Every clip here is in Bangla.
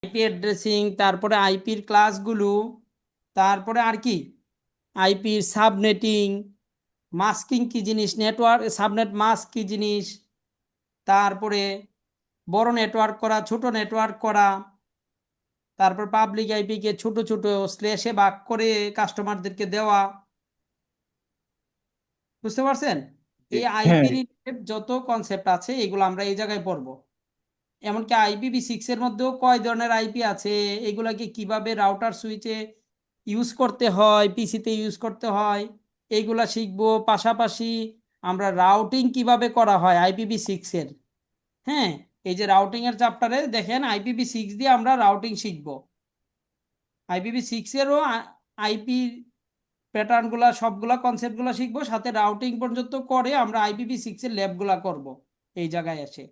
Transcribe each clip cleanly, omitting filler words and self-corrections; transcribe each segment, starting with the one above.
আইপি অ্যাড্রেসিং, তারপরে আইপির ক্লাসগুলো, তারপরে আর কি আইপির সাবনেটিং, মাস্কিং কি জিনিস, নেটওয়ার্ক সাবনেট মাস্ক কি জিনিস, তারপরে বড় নেটওয়ার্ক করা, ছোট নেটওয়ার্ক করা, তারপর পাবলিক আইপি কে ছোট ছোট স্ল্যাশে ভাগ করে কাস্টমারদেরকে দেওয়া। বুঝতে পারছেন? জি। এই হ্যাঁ, আইপি রিলেটেড যত কনসেপ্ট আছে এগুলো আমরা এই জায়গায় পড়বো। এমনকি IPv6 এর মধ্যেও কয় ধরনের আইপি আছে, এগুলাকে কিভাবে রাউটার সুইচে ইউজ করতে হয়, পিসিতে ইউজ করতে হয়, এইগুলা শিখবো। পাশাপাশি আমরা রাউটিং কিভাবে করা হয় IPv6 এর। হ্যাঁ, এই যে রাউটিং এর চ্যাপ্টারে দেখেন IPv6 দিয়ে আমরা রাউটিং শিখবো। IPv6 এরও আইপি প্যাটার্নগুলা সবগুলা কনসেপ্টগুলো শিখবো, সাথে রাউটিং পর্যন্ত করে আমরা IPv6 এর ল্যাবগুলা করব এই জায়গায় এসে।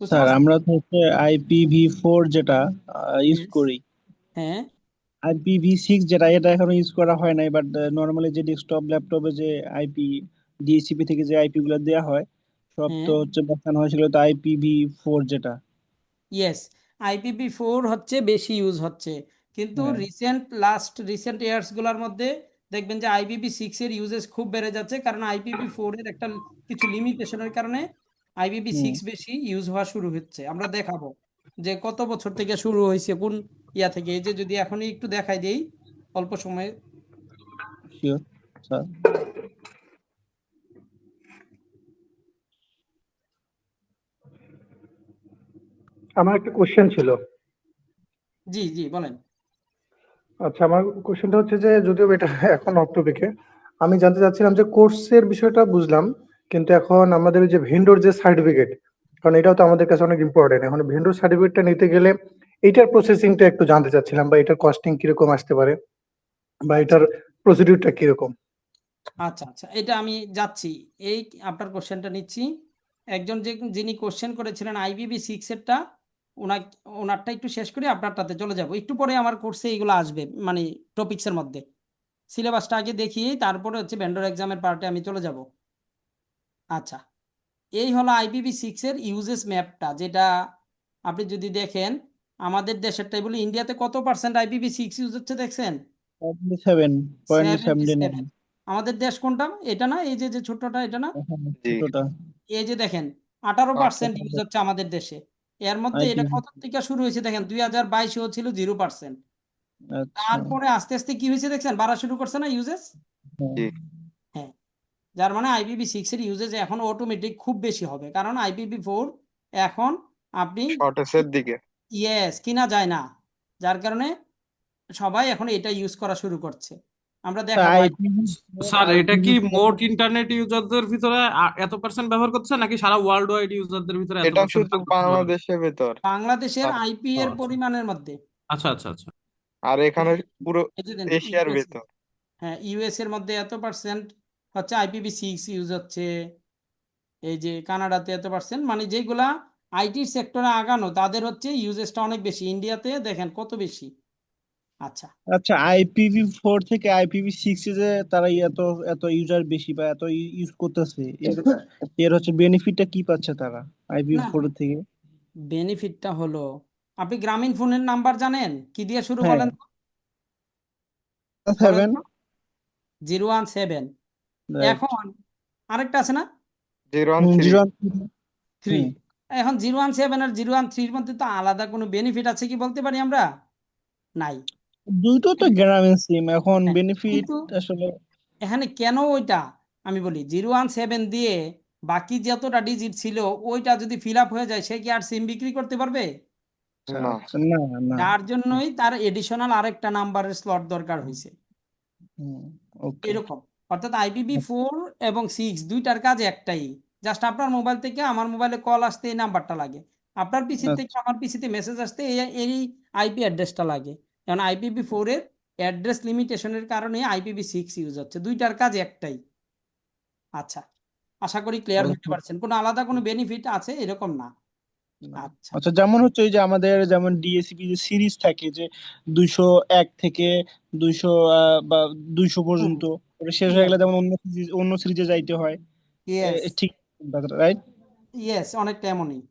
বুঝতে স্যার পারছেন? আমরা তো হচ্ছে IPv4 যেটা ইউজ Yes. করি, হ্যাঁ IPv6 যেটা এটা এখনো ইউজ করা হয় নাই, বাট নর্মালি যে ডেস্কটপ ল্যাপটপে যে আইপি ডিএসসিপি থেকে যে আইপি গুলো দেওয়া হয় সব তো হ্যাঁ হচ্ছে দেখানো হয়েছিল তো IPv4 যেটা। ইয়েস, IPv4 হচ্ছে বেশি ইউজ হচ্ছে, কিন্তু হ্যাঁ। রিসেন্ট ইয়ার্সগুলোর মধ্যে দেখবেন যে IPv6 এর ইউজেস খুব বেড়ে যাচ্ছে, কারণ IPv4 এর একটা কিছু লিমিটেশনের কারণে হুম। IPv6 বেশি ইউজ হওয়া শুরু হচ্ছে। আমরা দেখাবো যে কত বছর থেকে শুরু হয়েছে, কোন ইয়া থেকে। এই যে যদি এখনই একটু দেখাই দেই অল্প সময়ে। Sure sir. আমার একটা কোশ্চেন ছিল। জি জি বলেন। আচ্ছা, আমার কোশ্চেনটা হচ্ছে যে যদিও এটা এখন অফ টপিকে, আমি জানতে চাচ্ছিলাম যে কোর্সের বিষয়টা বুঝলাম, কিন্তু এখন আমাদের ওই যে ভেন্ডর যে সার্টিফিকেট, কারণ এটাও তো আমাদের কাছে অনেক ইম্পর্টেন্ট। এখন ভেন্ডর সার্টিফিকেটটা নিতে গেলে এইটার প্রসেসিংটা একটু জানতে চাচ্ছিলাম, বা এটার কস্টিং কিরকম আসতে পারে, বা আচ্ছা এটার প্রসিডিউরটা কিরকম। আচ্ছা আচ্ছা, এটা আমি যাচ্ছি, এই আপনার কোশ্চেনটা নিচ্ছি। একজন যিনি কোশ্চেন করেছিলেন IPv6 এরটা, ওনার ওনারটা একটু শেষ করে আপনারটাতে চলে যাব, একটু পরে আমার কোর্সে এগুলো আসবে, মানে টপিক্সের মধ্যে। সিলেবাসটা আগে দেখিয়ে তারপরে হচ্ছে ভেন্ডর এক্সামের পার্টে আমি চলে যাব। আচ্ছা, এই হলো IPv6 এর ইউজেস ম্যাপটা, যেটা আপনি যদি দেখেন আমাদের দেশেরটাই বলি, ইন্ডিয়াতে কত পার্সেন্ট IPv6 ইউজ হচ্ছে দেখছেন? 77.79। 77। আমাদের দেশ কোনটা? এটা না, এই যে যে ছোটটা, এটা না? জি। ছোটটা। এই যে দেখেন 18% ইউজ আচ্ছা। হচ্ছে আমাদের দেশে। এর মধ্যে এটা আইপি। কত থেকে শুরু হয়েছে দেখেন, 2022-এও ছিল 0%। আচ্ছা। তারপরে আস্তে আস্তে কি হয়েছে দেখছেন, বাড়া শুরু করছে না ইউজেস। হ্যাঁ। জি। হ্যাঁ, যার মানে IPv6 এর ইউজেস এখন অটোমেটিক খুব বেশি হবে, কারণ IPv4 এখন আপনি শর্টেজের দিকে। ইয়েস কিনা যায় না, যার কারণে সবাই এখন এটা ইউজ করা শুরু করছে। আমরা দেখাবো IPv4 স্যার আর এটা কি মোট ইন্টারনেট ইউজারদের ভিতরে এত পার্সেন্ট ব্যবহার করছে নাকি সারা ওয়ার্ল্ড ওয়াইড ইউজারদের ভিতরে এত এটা পার্সেন্ট শুধু ব্যবহার করছে? বাংলাদেশের ভেতর। বাংলাদেশের আর আইপি ও এর আচ্ছা পরিমাণের মধ্যে। আচ্ছা আচ্ছা আচ্ছা। আর এখানে পুরো এই যে দেন এশিয়ার ইউএস, ভেতর। হ্যাঁ ইউএস এর মধ্যে এত পার্সেন্ট হচ্ছে IPv6 ইউজ হচ্ছে। এই যে কানাডাতে এত পার্সেন্ট, মানে যেগুলা আইটি সেক্টরে আগানো তাদের হচ্ছে ইউজেসটা অনেক বেশি। ইন্ডিয়াতে দেখেন কত বেশি। আচ্ছা, আচ্ছা, IPv4 থেকে IPv6 এ যে তারা এত এত ইউজার বেশি বা এত ইউজ করতেছে, এর এর হচ্ছে বেনিফিটটা কি পাচ্ছে তারা না IPv4 থেকে? বেনিফিটটা হলো, আপনি গ্রামীণ ফোনের নাম্বার জানেন কি দিয়ে শুরু হ্যাঁ, বলেন তো? বলেন 7। তো। 017। রাইট। এখন আরেকটা আছে না, 013। 0। 3। এখন 017 আর 013-র মধ্যে তো আলাদা কোনো বেনিফিট আছে কি বলতে পারি আমরা? নাই। দুটো তো গ্রামীণ সিম, এখন হ্যাঁ, বেনিফিট কিন্তু আসলে। এখানে কেন ওইটা আমি বলি, 017 দিয়ে বাকি যতটা ডিজিট ছিল ওইটা যদি ফিল আপ হয়ে যায়, সে কি আর সিম বিক্রি করতে পারবে? আচ্ছা না। আচ্ছা, না না। যার জন্যই তার এডিশনাল আরেকটা নাম্বারের স্লট দরকার হয়েছে। ওকে। এরকম, অর্থাৎ IPv4 এবং 6 দুইটার কাজ একটাই, জাস্ট আপনার মোবাইল থেকে আমার মোবাইলে কল আসতে এই নাম্বারটা লাগে, আপনার পিসি থেকে আচ্ছা আমার পিসিতে মেসেজ আসতে এই আইপি অ্যাড্রেসটা লাগে। কারণ IPv4 এর অ্যাড্রেস লিমিটেশনের কারণে IPv6 ইউজ হচ্ছে, দুইটার কাজ একটাই। আচ্ছা, আশা করি ক্লিয়ার হতে ওকে। পারছেন, কোনো আলাদা কোনো বেনিফিট আছে এরকম না। না। আচ্ছা, আচ্ছা, যেমন হচ্ছে ওই যে আমাদের যেমন ডিএসসিপি যে সিরিজ থাকে যে 201 থেকে 200 বা 200 হুম, পর্যন্ত, ওটা শেষ হয়ে ইয়েস গেলে যেমন অন্য সিরিজে যাইতে হয়। ইয়েস ঠিক রাইট। ইয়েস, অনেকটা এমনই।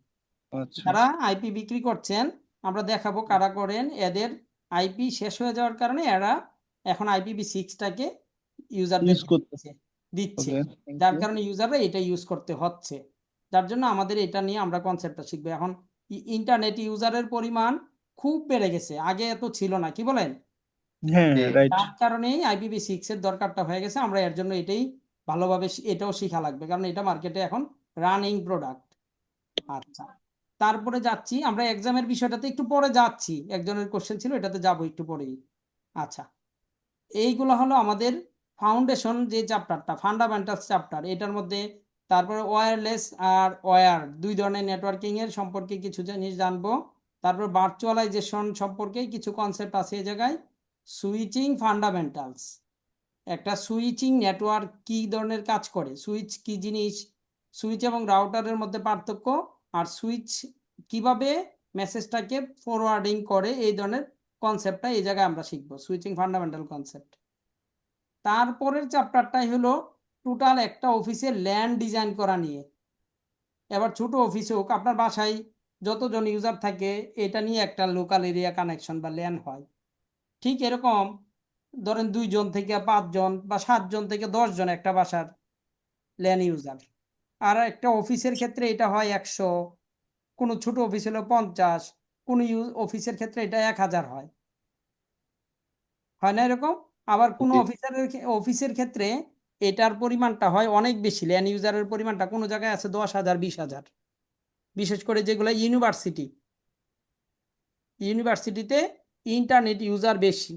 আচ্ছা। যারা আইপি বিক্রি করছেন, আমরা দেখাবো কারা করেন। এদের আইপি শেষ হয়ে যাওয়ার কারণে এরা এখন IPv6টাকে ইউজারদের ইউজ করতে। দিচ্ছে, ওকে, থ্যাংক যার ইউ। কারণে ইউজাররা এটা ইউজ করতে হচ্ছে। যার জন্য আমাদের এটা নিয়ে আমরা কনসেপ্টটা শিখবো। এখন ইন্টারনেট ইউজারের পরিমাণ খুব বেড়ে গেছে, আগে এত ছিল না, কি বলেন? হ্যাঁ, রাইট। তার কারণেই IPv6 এর দরকারটা হয়ে গেছে। আমরা এর জন্য এটাই ভালোভাবে এটাও শেখা লাগবে, কারণ এটা মার্কেটে এখন রানিং প্রোডাক্ট। আচ্ছা, তারপরে যাচ্ছি আমরা এক্সামের বিষয়টাতে একটু পরে যাচ্ছি, একজনের কোশ্চেন ছিল এটাতে যাব একটু পরেই। আচ্ছা, এইগুলো হলো আমাদের ফাউন্ডেশন যে চ্যাপ্টারটা, ফান্ডামেন্টালস চ্যাপ্টার, এটার মধ্যে। তারপরে ওয়্যারলেস আর ওয়্যার দুই ধরনের নেটওয়ার্কিং এর সম্পর্কে কিছু জিনিস জানবো। তারপর ভার্চুয়ালাইজেশন সম্পর্কে কিছু কনসেপ্ট আছে এই জায়গায়। সুইচিং ফান্ডামেন্টালস, একটা সুইচিং নেটওয়ার্ক কি ধরনের কাজ করে, সুইচ কি জিনিস, সুইচ এবং রাউটারের মধ্যে পার্থক্য, আর সুইচ কিভাবে মেসেজটাকে ফরওয়ার্ডিং করে, এই ধরনের কনসেপ্টটা এই জায়গায় আমরা শিখবো, সুইচিং ফান্ডামেন্টাল কনসেপ্ট। তারপরের চ্যাপ্টারটাই হলো টোটাল একটা অফিসে ল্যান ডিজাইন করা নিয়ে। এবার ছোট অফিসে হোক, আপনার বাসায় যতজন ইউজার থাকে এটা নিয়ে একটা লোকাল এরিয়া কানেকশন বা ল্যান হয়। ঠিক এরকম ধরেন 2 জন থেকে 5 জন বা 7 জন থেকে 10 জন একটা বাসার ল্যান ইউজার। আর একটা অফিসের ক্ষেত্রে এটা হয় 100, কোনো ছোট অফিস হলো 50, কোনো অফিসের ক্ষেত্রে এটা 1000 হয়, হয় না এরকম? আবার কোনো জি। অফিসের ক্ষেত্রে এটার পরিমাণটা হয় অনেক বেশি, ল্যান ইউজারের পরিমাণটা কোনো জায়গায় আছে 10,000 20,000। বিশেষ করে যেগুলো ইউনিভার্সিটিতে ইন্টারনেট ইউজার বেশি।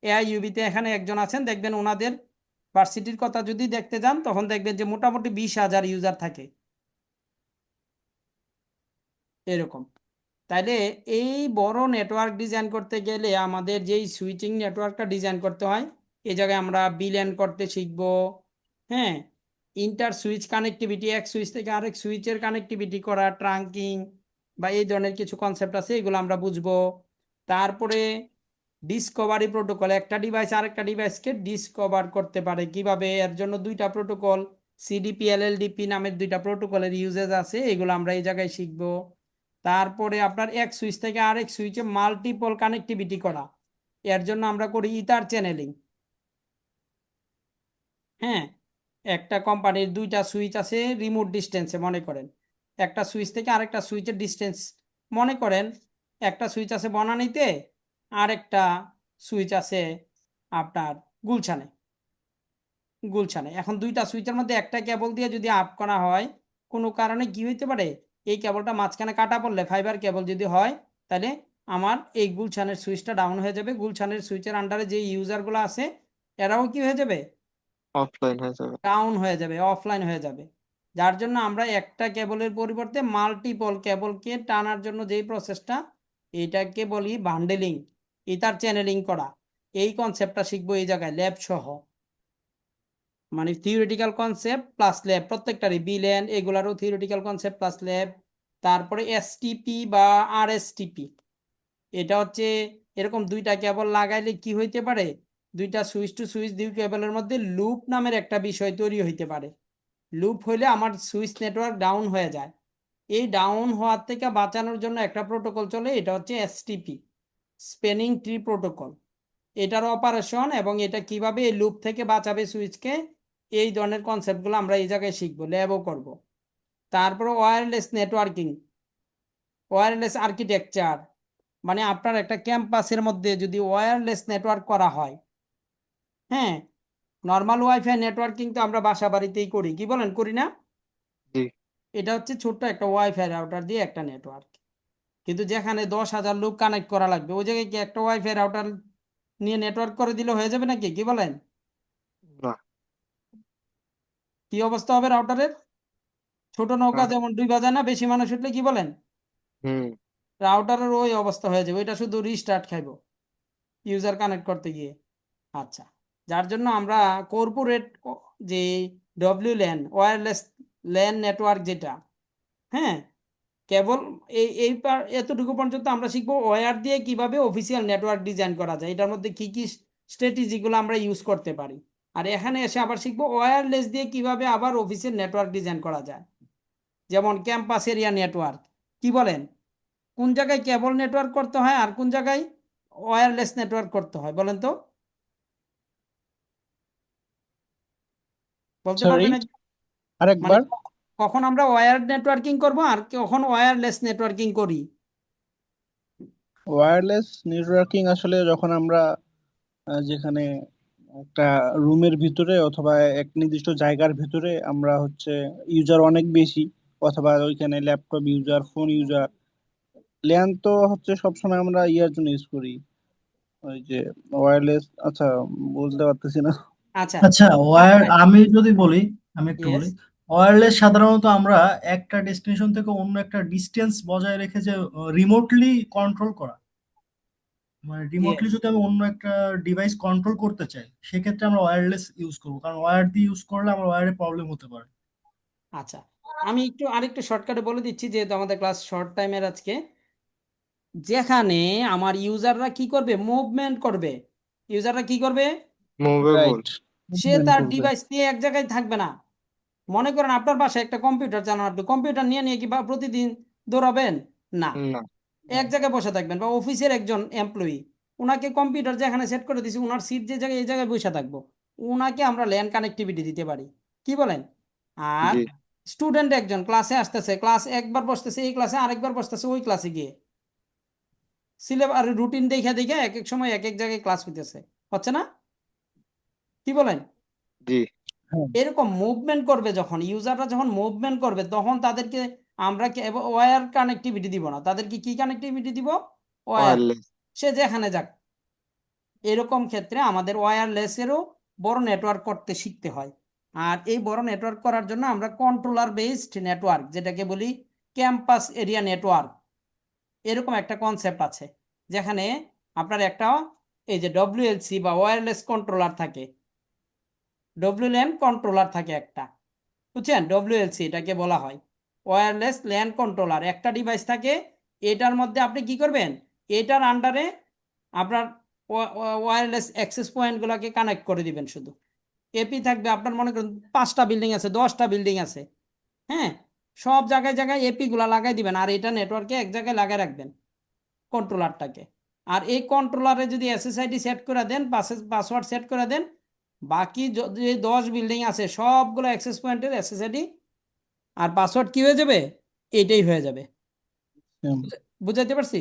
AIUB-তে এখানে একজন আছেন, দেখবেন ওনাদের ভার্সিটির কথা যদি দেখতে যান তখন দেখবেন যে মোটামুটি 20,000 ইউজার থাকে এরকম। তাইলে এই বড় নেটওয়ার্ক ডিজাইন করতে গেলে আমাদের যেই সুইচিং নেটওয়ার্কটা ডিজাইন করতে হয়, এই জায়গায় আমরা বিল্যান করতে শিখব। হ্যাঁ, ইন্টার সুইচ কানেক্টিভিটি, এক সুইচ থেকে আরেক সুইচের কানেক্টিভিটি করা, ট্রাঙ্কিং বা এই ধরনের কিছু কনসেপ্ট আছে, এগুলো আমরা বুঝবো। তারপরে ডিসকভারি প্রোটোকল, একটা ডিভাইস আরেকটা ডিভাইসকে ডিসকভার করতে পারে কিভাবে, এর জন্য 2টা প্রোটোকল, CDP LLDP নামের 2টা প্রোটোকলের ইউজেস আছে, এগুলো আমরা এই জায়গায় শিখবো। তারপরে আপনার এক সুইচ থেকে আরেক সুইচে মাল্টিপল কানেক্টিভিটি করা, এর জন্য আমরা করি ইথার চ্যানেলিং। হ্যাঁ, একটা কোম্পানির 2টা সুইচ আছে রিমোট ডিস্টেন্সে, মনে করেন একটা সুইচ থেকে আরেকটা সুইচের ডিস্টেন্স, মনে করেন একটা সুইচ আছে বনানীতে আর একটা সুইচ আছে আপনার গুলশানে। এখন 2টা সুইচের মধ্যে একটা কেবল দিয়ে যদি আপ করা হয়, কোনো কারণে কি হইতে পারে, এই কেবলটা মাঝখানে কাটা পড়লে, ফাইবার কেবল যদি হয়, তাহলে আমার এই গুলশানের সুইচটা ডাউন হয়ে যাবে। গুলশানের সুইচের আন্ডারে যে ইউজারগুলো আছে এরাও কি হয়ে যাবে, অফলাইন হয়ে যাবে। ডাউন হয়ে যাবে, অফলাইন হয়ে যাবে। যার জন্য আমরা একটা কেবলের পরিবর্তে মাল্টিপল কেবলকে টানার জন্য যেই প্রসেসটা, এটাকে বলি বান্ডেলিং, ইথার চ্যানেলিং করা। এই কনসেপ্টটা শিখবো এই জায়গায় ল্যাব সহ, মানে থিওরিটিক্যাল কনসেপ্ট প্লাস ল্যাব, প্রত্যেকটারই বিল্যান এগুলারও থিওরিটিক্যাল কনসেপ্ট প্লাস ল্যাব। তারপরে STP বা RSTP, এটা হচ্ছে এরকম 2টা কেবল লাগাইলে কি হইতে পারে, 2টা সুইচ টু সুইচ 2 কেবলের মধ্যে লুপ নামের একটা বিষয় তৈরি হইতে পারে। লুপ হইলে আমার সুইচ নেটওয়ার্ক ডাউন হয়ে যায়। এই ডাউন হওয়ার থেকে বাঁচানোর জন্য একটা প্রোটোকল চলে, এটা হচ্ছে STP, স্প্যানিং ট্রি প্রোটোকল। এটার অপারেশন এবং এটা কিভাবে এই লুপ থেকে বাঁচাবে সুইচকে, এই ধরনের কনসেপ্টগুলো আমরা এই জায়গায় শিখবো, ল্যাবও করব। তারপরে ওয়্যারলেস নেটওয়ার্কিং, ওয়্যারলেস আর্কিটেকচার, মানে আপনার একটা ক্যাম্পাসের মধ্যে যদি ওয়্যারলেস নেটওয়ার্ক করা হয়, হ্যাঁ, নর্মাল ওয়াইফাই নেটওয়ার্কিং তো আমরা বাসা বাড়িতেই করি, কি বলেন, করি না? জি। এটা হচ্ছে ছোট্ট একটা ওয়াইফাই রাউটার দিয়ে একটা নেটওয়ার্ক, কিন্তু যেখানে 10,000 লোক কানেক্ট করা লাগবে, ওই জায়গায় কি একটা ওয়াইফাই রাউটার নিয়ে নেটওয়ার্ক করে দিলে হয়ে যাবে নাকি, কি বলেন? না। কি অবস্থা হবে রাউটারের? ছোট নৌকা না। যেমন ডুইবা যায় না বেশি মানুষ উঠলে, কি বলেন? হুম। রাউটারের ওই অবস্থা হয়ে যাবে, এটা শুধু রিস্টার্ট খাইব ইউজার কানেক্ট করতে গিয়ে। আচ্ছা, যার জন্য আমরা কর্পোরেট যে WLAN, ওয়্যারলেস ল্যান নেটওয়ার্ক যেটা, হ্যাঁ, কেবল এতটুকু পর্যন্ত আমরা শিখবো ওয়্যার দিয়ে কিভাবে অফিসিয়াল নেটওয়ার্ক ডিজাইন করা যায়, এটার মধ্যে কি কি স্ট্র্যাটেজিগুলো আমরা ইউজ করতে পারি। আর এখানে এসে আবার শিখবো ওয়্যারলেস দিয়ে কিভাবে আবার অফিসের নেটওয়ার্ক ডিজাইন করা যায়, যেমন ক্যাম্পাস এরিয়া নেটওয়ার্ক, কি বলেন? কোন জায়গায় কেবল নেটওয়ার্ক করতে হয় আর কোন জায়গায় ওয়্যারলেস নেটওয়ার্ক করতে হয় বলেন তো, বলতে সরি, পারবেন মানে আরেকবার। কখন আমরা ওয়্যার্ড নেটওয়ার্কিং করব আর কখন ওয়্যারলেস নেটওয়ার্কিং করি? ওয়্যারলেস নেটওয়ার্কিং আসলে যখন আমরা যেখানে একটা রুমের ভিতরে অথবা এক নির্দিষ্ট জায়গার ভিতরে আমরা হচ্ছে ইউজার অনেক বেশি, অথবা ওইখানে laptop user, phone user. LAN তো হচ্ছে সবসময় আমরা ইয়ার জন্য ইউজ করি, ওই যে ওয়্যারলেস। আচ্ছা, বলতে পারতেছি না। আচ্ছা, আচ্ছা, আমি যদি বলি, আমি একটু ইয়েস, বলি। ওয়্যারলেস সাধারণত আমরা একটা ডেস্টিনেশন থেকে অন্য একটা ডিস্টেন্স বজায় রেখে যে রিমোটলি কন্ট্রোল করা, মানে রিমোটলি ইয়েস। যদি আমি অন্য একটা ডিভাইস কন্ট্রোল করতে চাই, সেক্ষেত্রে আমরা ওয়্যারলেস ইউজ করবো, কারণ ওয়্যার দিয়ে ইউজ করলে আমার ওয়্যারে প্রবলেম হতে পারে। আচ্ছা, আমি একটু আরেকটু শর্টকাটে বলে দিচ্ছি যেহেতু আমাদের ক্লাস শর্ট টাইমের আজকে। যেখানে আমার ইউজাররা কি করবে, মুভমেন্ট করবে, ইউজাররা কি করবে, মুভেবল। রাইট, সে তার ডিভাইস নিয়ে এক জায়গায় থাকবে না। মনে করেন আপনার বাসায় একটা কম্পিউটার চালান, আপনি কম্পিউটার নিয়ে নিয়ে কি বা প্রতিদিন দৌড়াবেন? না, না। এক জায়গায় বসে থাকবেন। বা অফিসের একজন এমপ্লয়ি, ওনাকে কম্পিউটার যেখানে সেট করে দিয়েছি, ওনার সিট যে জায়গায় এই জায়গায় বসে থাকবো, ওনাকে আমরা ল্যান কানেক্টিভিটি দিতে পারি, কি বলেন? আর জি। স্টুডেন্ট একজন ক্লাসে আসতেছে, ক্লাস একবার বসতেছে এই ক্লাসে, আরেকবার বসতেছে ওই ক্লাসে গিয়ে, সিলেবাস আর রুটিন দেখে দেখে এক এক সময় এক এক জায়গায় ক্লাস হইতেছে, হচ্ছে না? কি বলেন? জি। হ্যাঁ, এরকম মুভমেন্ট করবে, যখন ইউজাররা যখন মুভমেন্ট করবে তখন তাদেরকে আমরা ওয়্যার কানেক্টিভিটি দিব না, তাদেরকে কি কানেক্টিভিটি দিব? ওয়্যার। ওয়্যারলেস। সে যেখানে যাক। এরকম ক্ষেত্রে আমাদের ওয়্যারলেসেরও বড় নেটওয়ার্ক করতে শিখতে হয়। আর এই বড় নেটওয়ার্ক করার জন্য আমরা কন্ট্রোলার বেসড নেটওয়ার্ক, যেটাকে বলি ক্যাম্পাস এরিয়া নেটওয়ার্ক, এরকম একটা কনসেপ্ট আছে, যেখানে আপনার একটা এই যে ডব্লিউএলসি বা ওয়্যারলেস কন্ট্রোলার থাকে, ডব্লিউএলএন কন্ট্রোলার থাকে একটা, বুঝছেন? ডব্লিউএলসি এটাকে বলা হয় ওয়্যারলেস ল্যান কন্ট্রোলার। একটা ডিভাইস থাকে, এটার মধ্যে আপনি কি করবেন, এটার আন্ডারে আপনার ওয়্যারলেস অ্যাক্সেস পয়েন্টগুলোকে কানেক্ট করে দিবেন। শুধু এপি থাকবে, আপনার মনে করেন 5টা বিল্ডিং আছে, 10টা বিল্ডিং আছে, হ্যাঁ, সব জায়গায় জায়গায় এপি গুলা লাগাই দিবেন, আর এটা নেটওয়ার্কে এক জায়গায় লাগাই রাখবেন কন্ট্রোলারটাকে। আর এই কন্ট্রোলারে যদি এসএসআইডি সেট করে দেন, পাসওয়ার্ড সেট করে দেন, বাকি যে 10 বিল্ডিং আছে সবগুলো অ্যাক্সেস পয়েন্টের এসএসআইডি আর পাসওয়ার্ড কি হয়ে যাবে, এটাই হয়ে যাবে। হ্যাঁ, বুঝাইতে পারছি?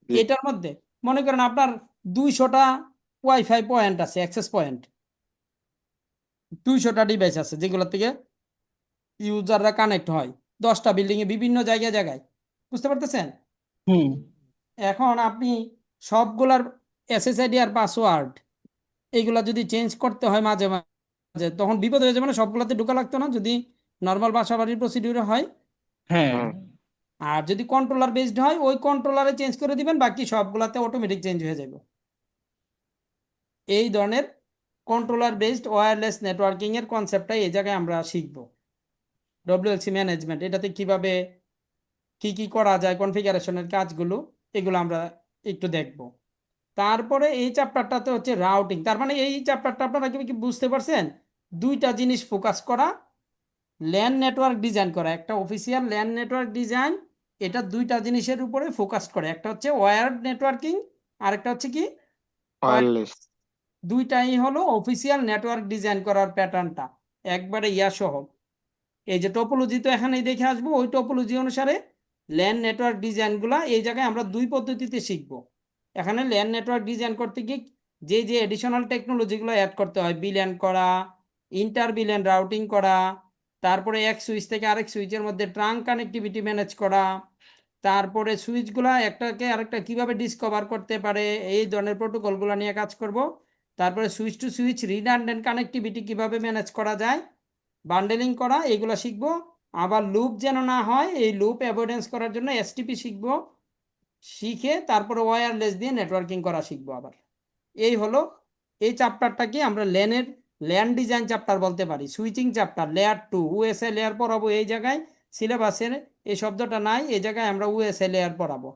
জি। এটার মধ্যে মনে করেন আপনার 200টা ওয়াইফাই পয়েন্ট আছে, অ্যাক্সেস পয়েন্ট, 200টা ডিভাইস আছে যেগুলো থেকে ইউজাররা কানেক্ট হয় 10টা বিল্ডিং এ বিভিন্ন জায়গায় জায়গায়, বুঝতে পারতেছেন? হুম, এখন আপনি সবগুলার এসএসআইডি আর পাসওয়ার্ড এইগুলা যদি চেঞ্জ করতে হয় মাঝে মাঝে, তখন বিপদ হয়ে যাবে না? সবগুলাতে ঢোকা লাগতো না যদি নর্মাল বাসা বাড়ির প্রসিডিউরে হয়। হ্যাঁ, হ্যাঁ। আর যদি কন্ট্রোলার বেসড হয়, ওই কন্ট্রোলারে চেঞ্জ করে দিবেন, বাকি সবগুলাতে অটোমেটিক চেঞ্জ হয়ে যাবে। এই ধরনের কন্ট্রোলার বেসড ওয়্যারলেস নেটওয়ার্কিং এর কনসেপ্টটাই এই জায়গায় আমরা শিখব। ডব্লিউএলসি ম্যানেজমেন্ট, এটাতে কিভাবে কি কি করা যায়, কনফিগারেশনের কাজগুলো, এগুলো আমরা একটু দেখব। তারপরে এই চ্যাপ্টারটাতে হচ্ছে রাউটিং। তার মানে এই চ্যাপ্টারটা আপনারা কি বুঝতে পারছেন? দুইটা জিনিস ফোকাস করা, ল্যান নেটওয়ার্ক ডিজাইন করা, একটা অফিসিয়াল ল্যান নেটওয়ার্ক ডিজাইন, এটা দুইটা জিনিসের উপরে ফোকাস করে, একটা হচ্ছে ওয়্যার্ড নেটওয়ার্কিং আর একটা হচ্ছে কি ওয়্যারলেস। দুইটাই হলো অফিসিয়াল নেটওয়ার্ক ডিজাইন করার প্যাটার্নটা একবারে সহ। এই যে টোপোলজি তো এখানেই দেখে আসবো, ওই টোপোলজি অনুসারে ল্যান নেটওয়ার্ক ডিজাইনগুলা এই জায়গায় আমরা দুই পদ্ধতিতে শিখবো। এখানে ল্যান নেটওয়ার্ক ডিজাইন করতে গিয়ে যে যে এডিশনাল টেকনোলজিগুলো অ্যাড করতে হয়, বিল্যান করা, ইন্টার বিল্যান রাউটিং করা, তারপরে এক সুইচ থেকে আরেক সুইচের মধ্যে ট্রাঙ্ক কানেক্টিভিটি ম্যানেজ করা, তারপরে সুইচগুলা একটাকে আরেকটা কিভাবে ডিসকভার করতে পারে, এই ধরনের প্রোটোকলগুলো নিয়ে কাজ করব। তারপরে switch to switch redundant connectivity কিভাবে ম্যানেজ করা যায়, বান্ডেলিং করা, এগুলো শিখবো। আবার লুপ যেন না হয়, এই লুপ অ্যাভয়েডেন্স করার জন্য এসটিপি শিখবো। শিখে তারপরে ওয়্যারলেস দিয়ে নেটওয়ার্কিং করা শিখবো আবার। এই হলো এই চ্যাপ্টারটাকে আমরা ল্যান ডিজাইন চ্যাপ্টার বলতে পারি। Switching chapter layer 2, USA layer পড়াবো এই জায়গায়, সিলেবাসের এই শব্দটা নাই, এই জায়গায় আমরা ইউএসএ লেয়ার পড়াবো।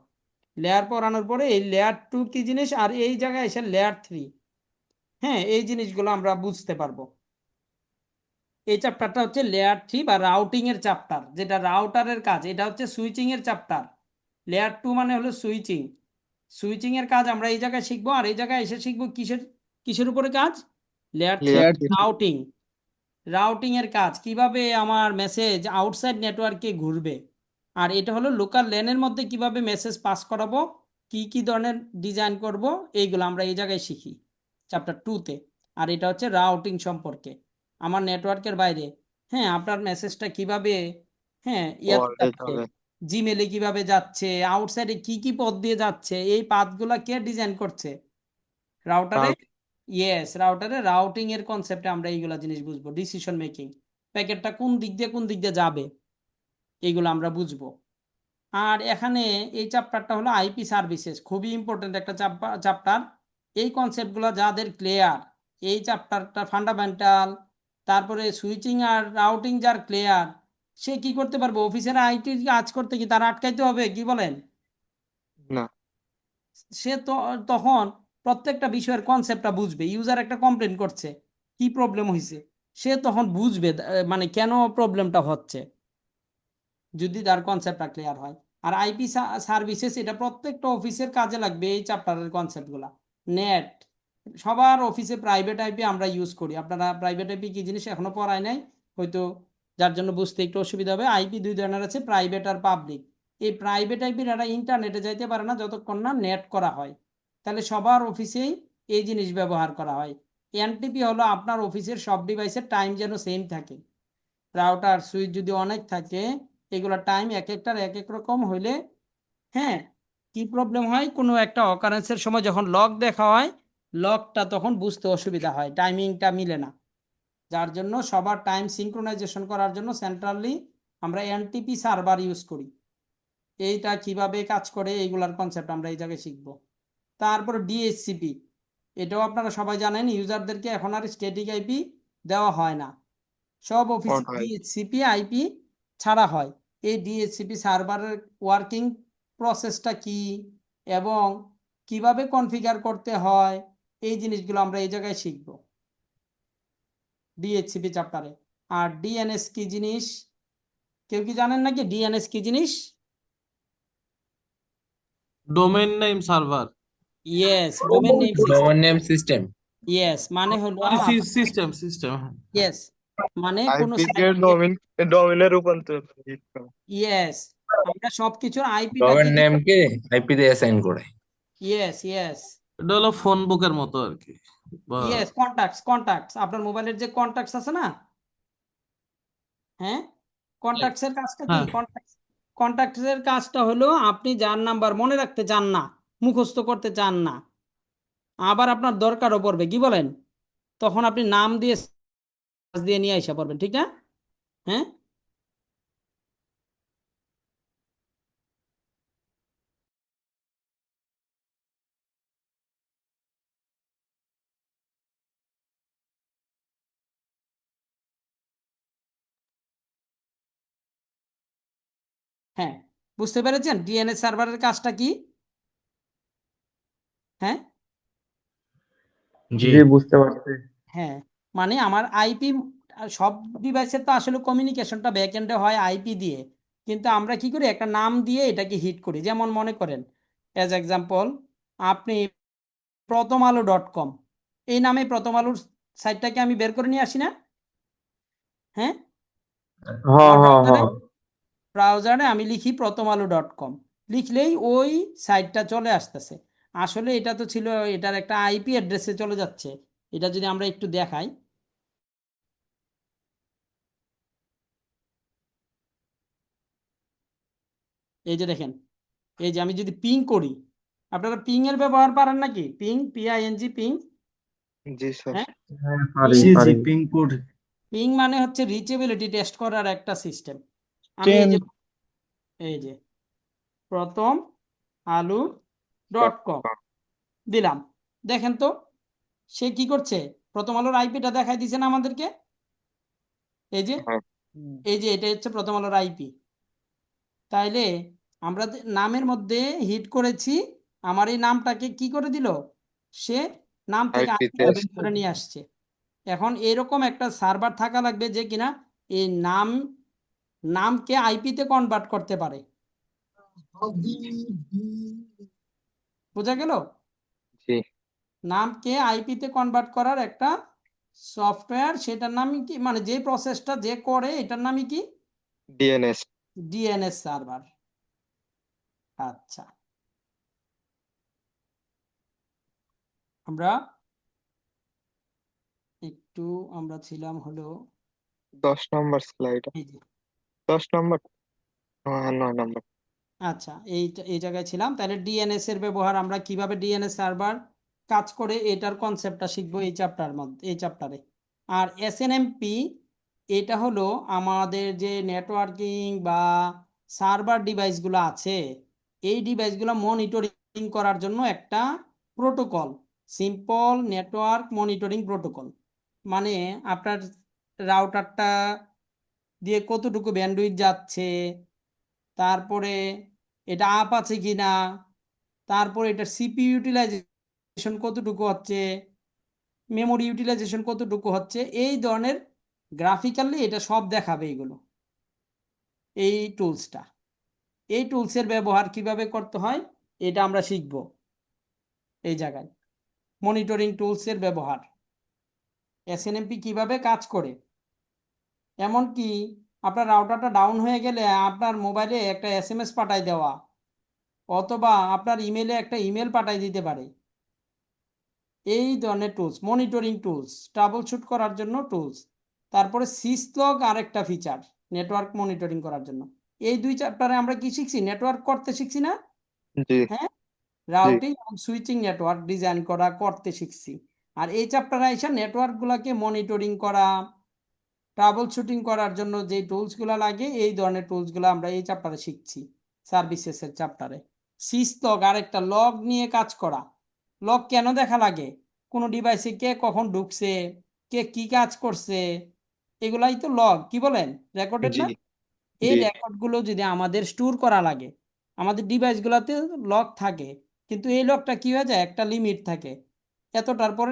লেয়ার পড়ানোর পরে এই লেয়ার 2 কি জিনিস, আর এই জায়গায় এসে লেয়ার 3, হ্যাঁ, এই জিনিসগুলো আমরা বুঝতে পারবো। এই চ্যাপ্টারটা হচ্ছে লেয়ার 3 বা রাউটিং এর চ্যাপ্টার, যেটা রাউটারের কাজ, এটা হচ্ছে সুইচিং এর চ্যাপ্টার। লেয়ার 2 মানে হলো সুইচিং। সুইচিং এর কাজ আমরা এই জায়গায় শিখবো, আর এই জায়গায় এসে শিখবো কিসের উপরে কাজ? Layer 3 layer Layer routing. Routing এর কাজ কিভাবে আমার মেসেজ আউটসাইড নেটওয়ার্কে ঘুরবে, আর এটা হলো লোকাল লেনের মধ্যে কিভাবে মেসেজ পাস করাবো, কি কি ধরনের ডিজাইন করব, এইগুলো আমরা এই জায়গায় শিখি চ্যাপ্টার 2-তে। আর এটা হচ্ছে রাউটিং সম্পর্কে, আমার নেটওয়ার্কের বাইরে, হ্যাঁ, আপনার মেসেজটা কিভাবে, হ্যাঁ, ইয়াতে ওয়ার্ল্ডে যাচ্ছে, যাবে। জিমেলে কিভাবে যাচ্ছে, আউটসাইডে কি কি পথ দিয়ে যাচ্ছে, এই পাথগুলা কে ডিজাইন করছে? রাউটারে। ইয়েস, রাউটারে রাউটিং এর কনসেপ্টে আমরা এইগুলা জিনিস বুঝবো। ডিসিশন মেকিং, প্যাকেটটা কোন দিক দিয়ে যাবে, এইগুলো আমরা বুঝবো। আর এখানে এই চ্যাপ্টারটা হলো আইপি সার্ভিসেস, খুবই ইম্পর্টেন্ট একটা চ্যাপ্টার। এই কনসেপ্টগুলো যাদের ক্লিয়ার, এই চ্যাপ্টারটা ফান্ডামেন্টাল, তারপরে সুইচিং আর রাউটিং যার ক্লিয়ার, সে কি করতে পারবে? অফিসের আইটি কাজ করতে কি তার আটকাইতে হবে? কি বলেন? না, সে তো তখন প্রত্যেকটা বিষয়ের কনসেপ্টটা বুঝবে। ইউজার একটা কমপ্লেন করছে, কি প্রবলেম হয়েছে, সে তখন বুঝবে মানে কেন প্রবলেমটা হচ্ছে, যদি তার কনসেপ্টটা ক্লিয়ার হয়। আর আইপি সার্ভিসেস এটা প্রত্যেকটা অফিসের কাজে লাগবে এই চ্যাপ্টারের কনসেপ্টগুলা। নেট, সবার অফিসে প্রাইভেট আইপি আমরা ইউজ করি। আপনারা প্রাইভেট আইপি কি জিনিস এখনো পড়ায় নাই হয়তো, যার জন্য বুঝতে একটু অসুবিধা হবে। আইপি দুই ধরনের আছে, প্রাইভেট আর পাবলিক। এই প্রাইভেট আইপির এটা ইন্টারনেটে যাইতে পারে না যতক্ষণ না নেট করা হয়, তাহলে সবার অফিসেই এই জিনিস ব্যবহার করা হয়। এনটিপি হলো আপনার অফিসের সব ডিভাইসের টাইম যেন সেম থাকে। রাউটার সুইচ যদি অনেক থাকে, এগুলো টাইম এক একটার এক এক রকম হইলে, হ্যাঁ, কি প্রবলেম হয়? কোনো একটা অকারেন্সের সময় যখন লগ দেখা হয়, লগটা তখন বুঝতে অসুবিধা হয়, টাইমিংটা মিলে না। যার জন্য সবার টাইম সিঙ্ক্রোনাইজেশন করার জন্য সেন্ট্রালি আমরা এনটিপি সার্ভার ইউজ করি। এইটা কিভাবে কাজ করে এইগুলার কনসেপ্ট আমরা এই জায়গায় শিখব। তারপর ডিএইচসিপি, এটাও আপনারা সবাই জানেন, ইউজারদেরকে এখন আর স্ট্যাটিক আইপি দেওয়া হয় না, সব অফিসে ওটাই। ডিএইচসিপি আইপি ছাড়া হয়। এই ডিএইচসিপি সার্ভারের ওয়ার্কিং প্রসেসটা কি এবং কিভাবে কনফিগার করতে হয়, এই জিনিসগুলো আমরা এই জায়গায় শিখব ডিএইচসিপি চ্যাপ্টারে। আর ডিএনএস কি জিনিস কেউ কি জানেন নাকি? ডিএনএস কি জিনিস? Domain name server, yes, domain name system. Domain name system. Yes মানে হলো সিস্টেম। ইয়েস মানে কোনো আইপি কে সাইট, ডোমিনে রূপান্তর করে। ইয়েস, আমরা সবকিছুর ডোমেন আইপিটাকে, নেমকে আইপি দিয়ে অ্যাসাইন করে। ইয়েস ইয়েস এটা হলো ফোন বুকের মতো আর কি, বা ইয়েস, কন্টাক্টস আপনার মোবাইলের যে কন্টাক্টস আছে না, হ্যাঁ, কন্টাক্টস এর কাজটা কি? হ্যাঁ, কন্টাক্টস এর কাজটা হলো আপনি যার নাম্বার মনে রাখতে চান না, মুখস্থ করতে চান না, আবার আপনার দরকারও পড়বে, কি বলেন, তখন আপনি নাম দিয়ে search দিয়ে নিয়ে আসা পড়বেন, ঠিক না? হ্যাঁ, হ্যাঁ, বুঝতে পেরেছেন ডিএনএস সার্ভারের কাজটা কি? হ্যাঁ, জি। জি বুঝতে পারছি। হ্যাঁ, মানে আমার আইপি, সব ডিভাইসের তো আসলে কমিউনিকেশনটা ব্যাকএন্ডে হয় আইপি দিয়ে, কিন্তু আমরা কি করি একটা নাম দিয়ে এটাকে হিট করি। যেমন মনে করেন, অ্যাজ এক্সাম্পল, আপনি prothomalo.com, এই নামে প্রথম আলোর সাইটটাকে আমি বের করে নিয়ে আসি না? হ্যাঁ, হ্যাঁ আমার হ্যাঁ হ্যাঁ ব্রাউজারে আমি লিখি prothomalo.com, লিখলেই ওই সাইটটা চলে আসতেছে। আসলে এটা তো ছিল, এটার একটা আইপি অ্যাড্রেসে চলে যাচ্ছে। এটা যদি আমরা একটু দেখাই, এই যে দেখেন, এই যে আমি যদি পিং করি, আপনারা পিং এর ব্যবহার পারেন নাকি? P I N G, ping. জি স্যার। হ্যাঁ, হ্যাঁ পারি জি জি পারি। Ping code. পিং মানে হচ্ছে রিচেবিলিটি টেস্ট করার একটা সিস্টেম। আমি টেন এই যে প্রথম আলু ডট কম দিলাম, দেখেন তো সে কি করছে, প্রথম আলোর আইপিটা দেখাই দিছে না আমাদেরকে? এই যে হ্যাঁ। এটা হচ্ছে প্রথম আলোর আইপি। তাইলে আমরা নামের মধ্যে হিট করেছি, আমার এই নামটাকে কি করে দিল, সে নাম থেকে আইপিতে আইপিটা বের করে নিয়ে আসছে। এখন এরকম একটা সার্ভার থাকা লাগবে যে কিনা এই নামকে আইপিতে কনভার্ট করতে পারে। বোঝা গেল? জি নামকে আইপিতে কনভার্ট করার একটা সফটওয়্যার, সেটার নামই কি, মানে যে প্রসেসটা যে করে এটার নামই কি? DNS DNS server. আচ্ছা, আমরা একটু আমরা ছিলাম হলো 10 নম্বর স্লাইড এই যে, 10 নম্বর, হ্যাঁ 9 নম্বর। আচ্ছা এই জায়গায় ছিলাম। তাহলে ডিএনএস এর ব্যবহার, আমরা কিভাবে ডিএনএস সার্ভার কাজ করে এটার কনসেপ্টটা শিখবো এই চ্যাপ্টারে। আর এসএনএমপি এটা হলো আমাদের যে নেটওয়ার্কিং বা সার্ভার ডিভাইসগুলো আছে, এই ডিভাইসগুলো মনিটরিং করার জন্য একটা protocol, simple network monitoring protocol. মানে আপনার রাউটারটা দিয়ে কতটুকু ব্যান্ডউইথ যাচ্ছে, তারপরে এটা আপ আছে কিনা, তারপরে এটা সিপিইউ ইউটিলাইজেশন কতটুকু হচ্ছে, মেমোরি ইউটিলাইজেশন কতটুকু হচ্ছে, এই ধরনের গ্রাফিক্যালি এটা সব দেখাবে এগুলো, এই টুলসটা। এই টুলসের ব্যবহার কিভাবে করতে হয় এটা আমরা শিখব এই জায়গায়। মনিটরিং টুলসের ব্যবহার, এসএনএমপি কিভাবে কাজ করে। এমনকি আপনার রাউটারটা ডাউন হয়ে গেলে আপনার মোবাইলে একটা এসএমএস পাঠায় দেওয়া, অথবা আপনার ইমেলে একটা ইমেল পাঠাই দিতে পারে। এই ধরনের tools, monitoring tools, trouble shoot করার জন্য টুলস। তারপরে সিসলগ আরেকটা ফিচার, নেটওয়ার্ক মনিটরিং করার জন্য। এই দুই চ্যাপ্টারে আমরা কি শিখছি? নেটওয়ার্ক করতে শিখছি না? জি হ্যাঁ, জি রাউটিং এবং সুইচিং নেটওয়ার্ক ডিজাইন করা করতে শিখছি। আর এই চ্যাপ্টারে এসে নেটওয়ার্কগুলোকে মনিটরিং করা, ট্রাবল শুটিং করার জন্য যে টুলসগুলো লাগে, এই ধরনের টুলসগুলো আমরা এই চ্যাপ্টারে শিখছি, সার্ভিসেসের চ্যাপ্টারে। সিসলগ আরেকটা, লগ নিয়ে কাজ করা। লগ কেন দেখা লাগে? কোনো ডিভাইসে কে কখন ঢুকছে, কে কি কাজ করছে, এগুলাই তো লগ, কি বলেন, রেকর্ডেড জি না? এই জি রেকর্ডগুলো যদি আমাদের স্টোর করা লাগে, আমাদের ডিভাইসগুলোতে লগ থাকে, কিন্তু এই লগটা কি হয়ে যায়, একটা লিমিট থাকে, এতটার পরে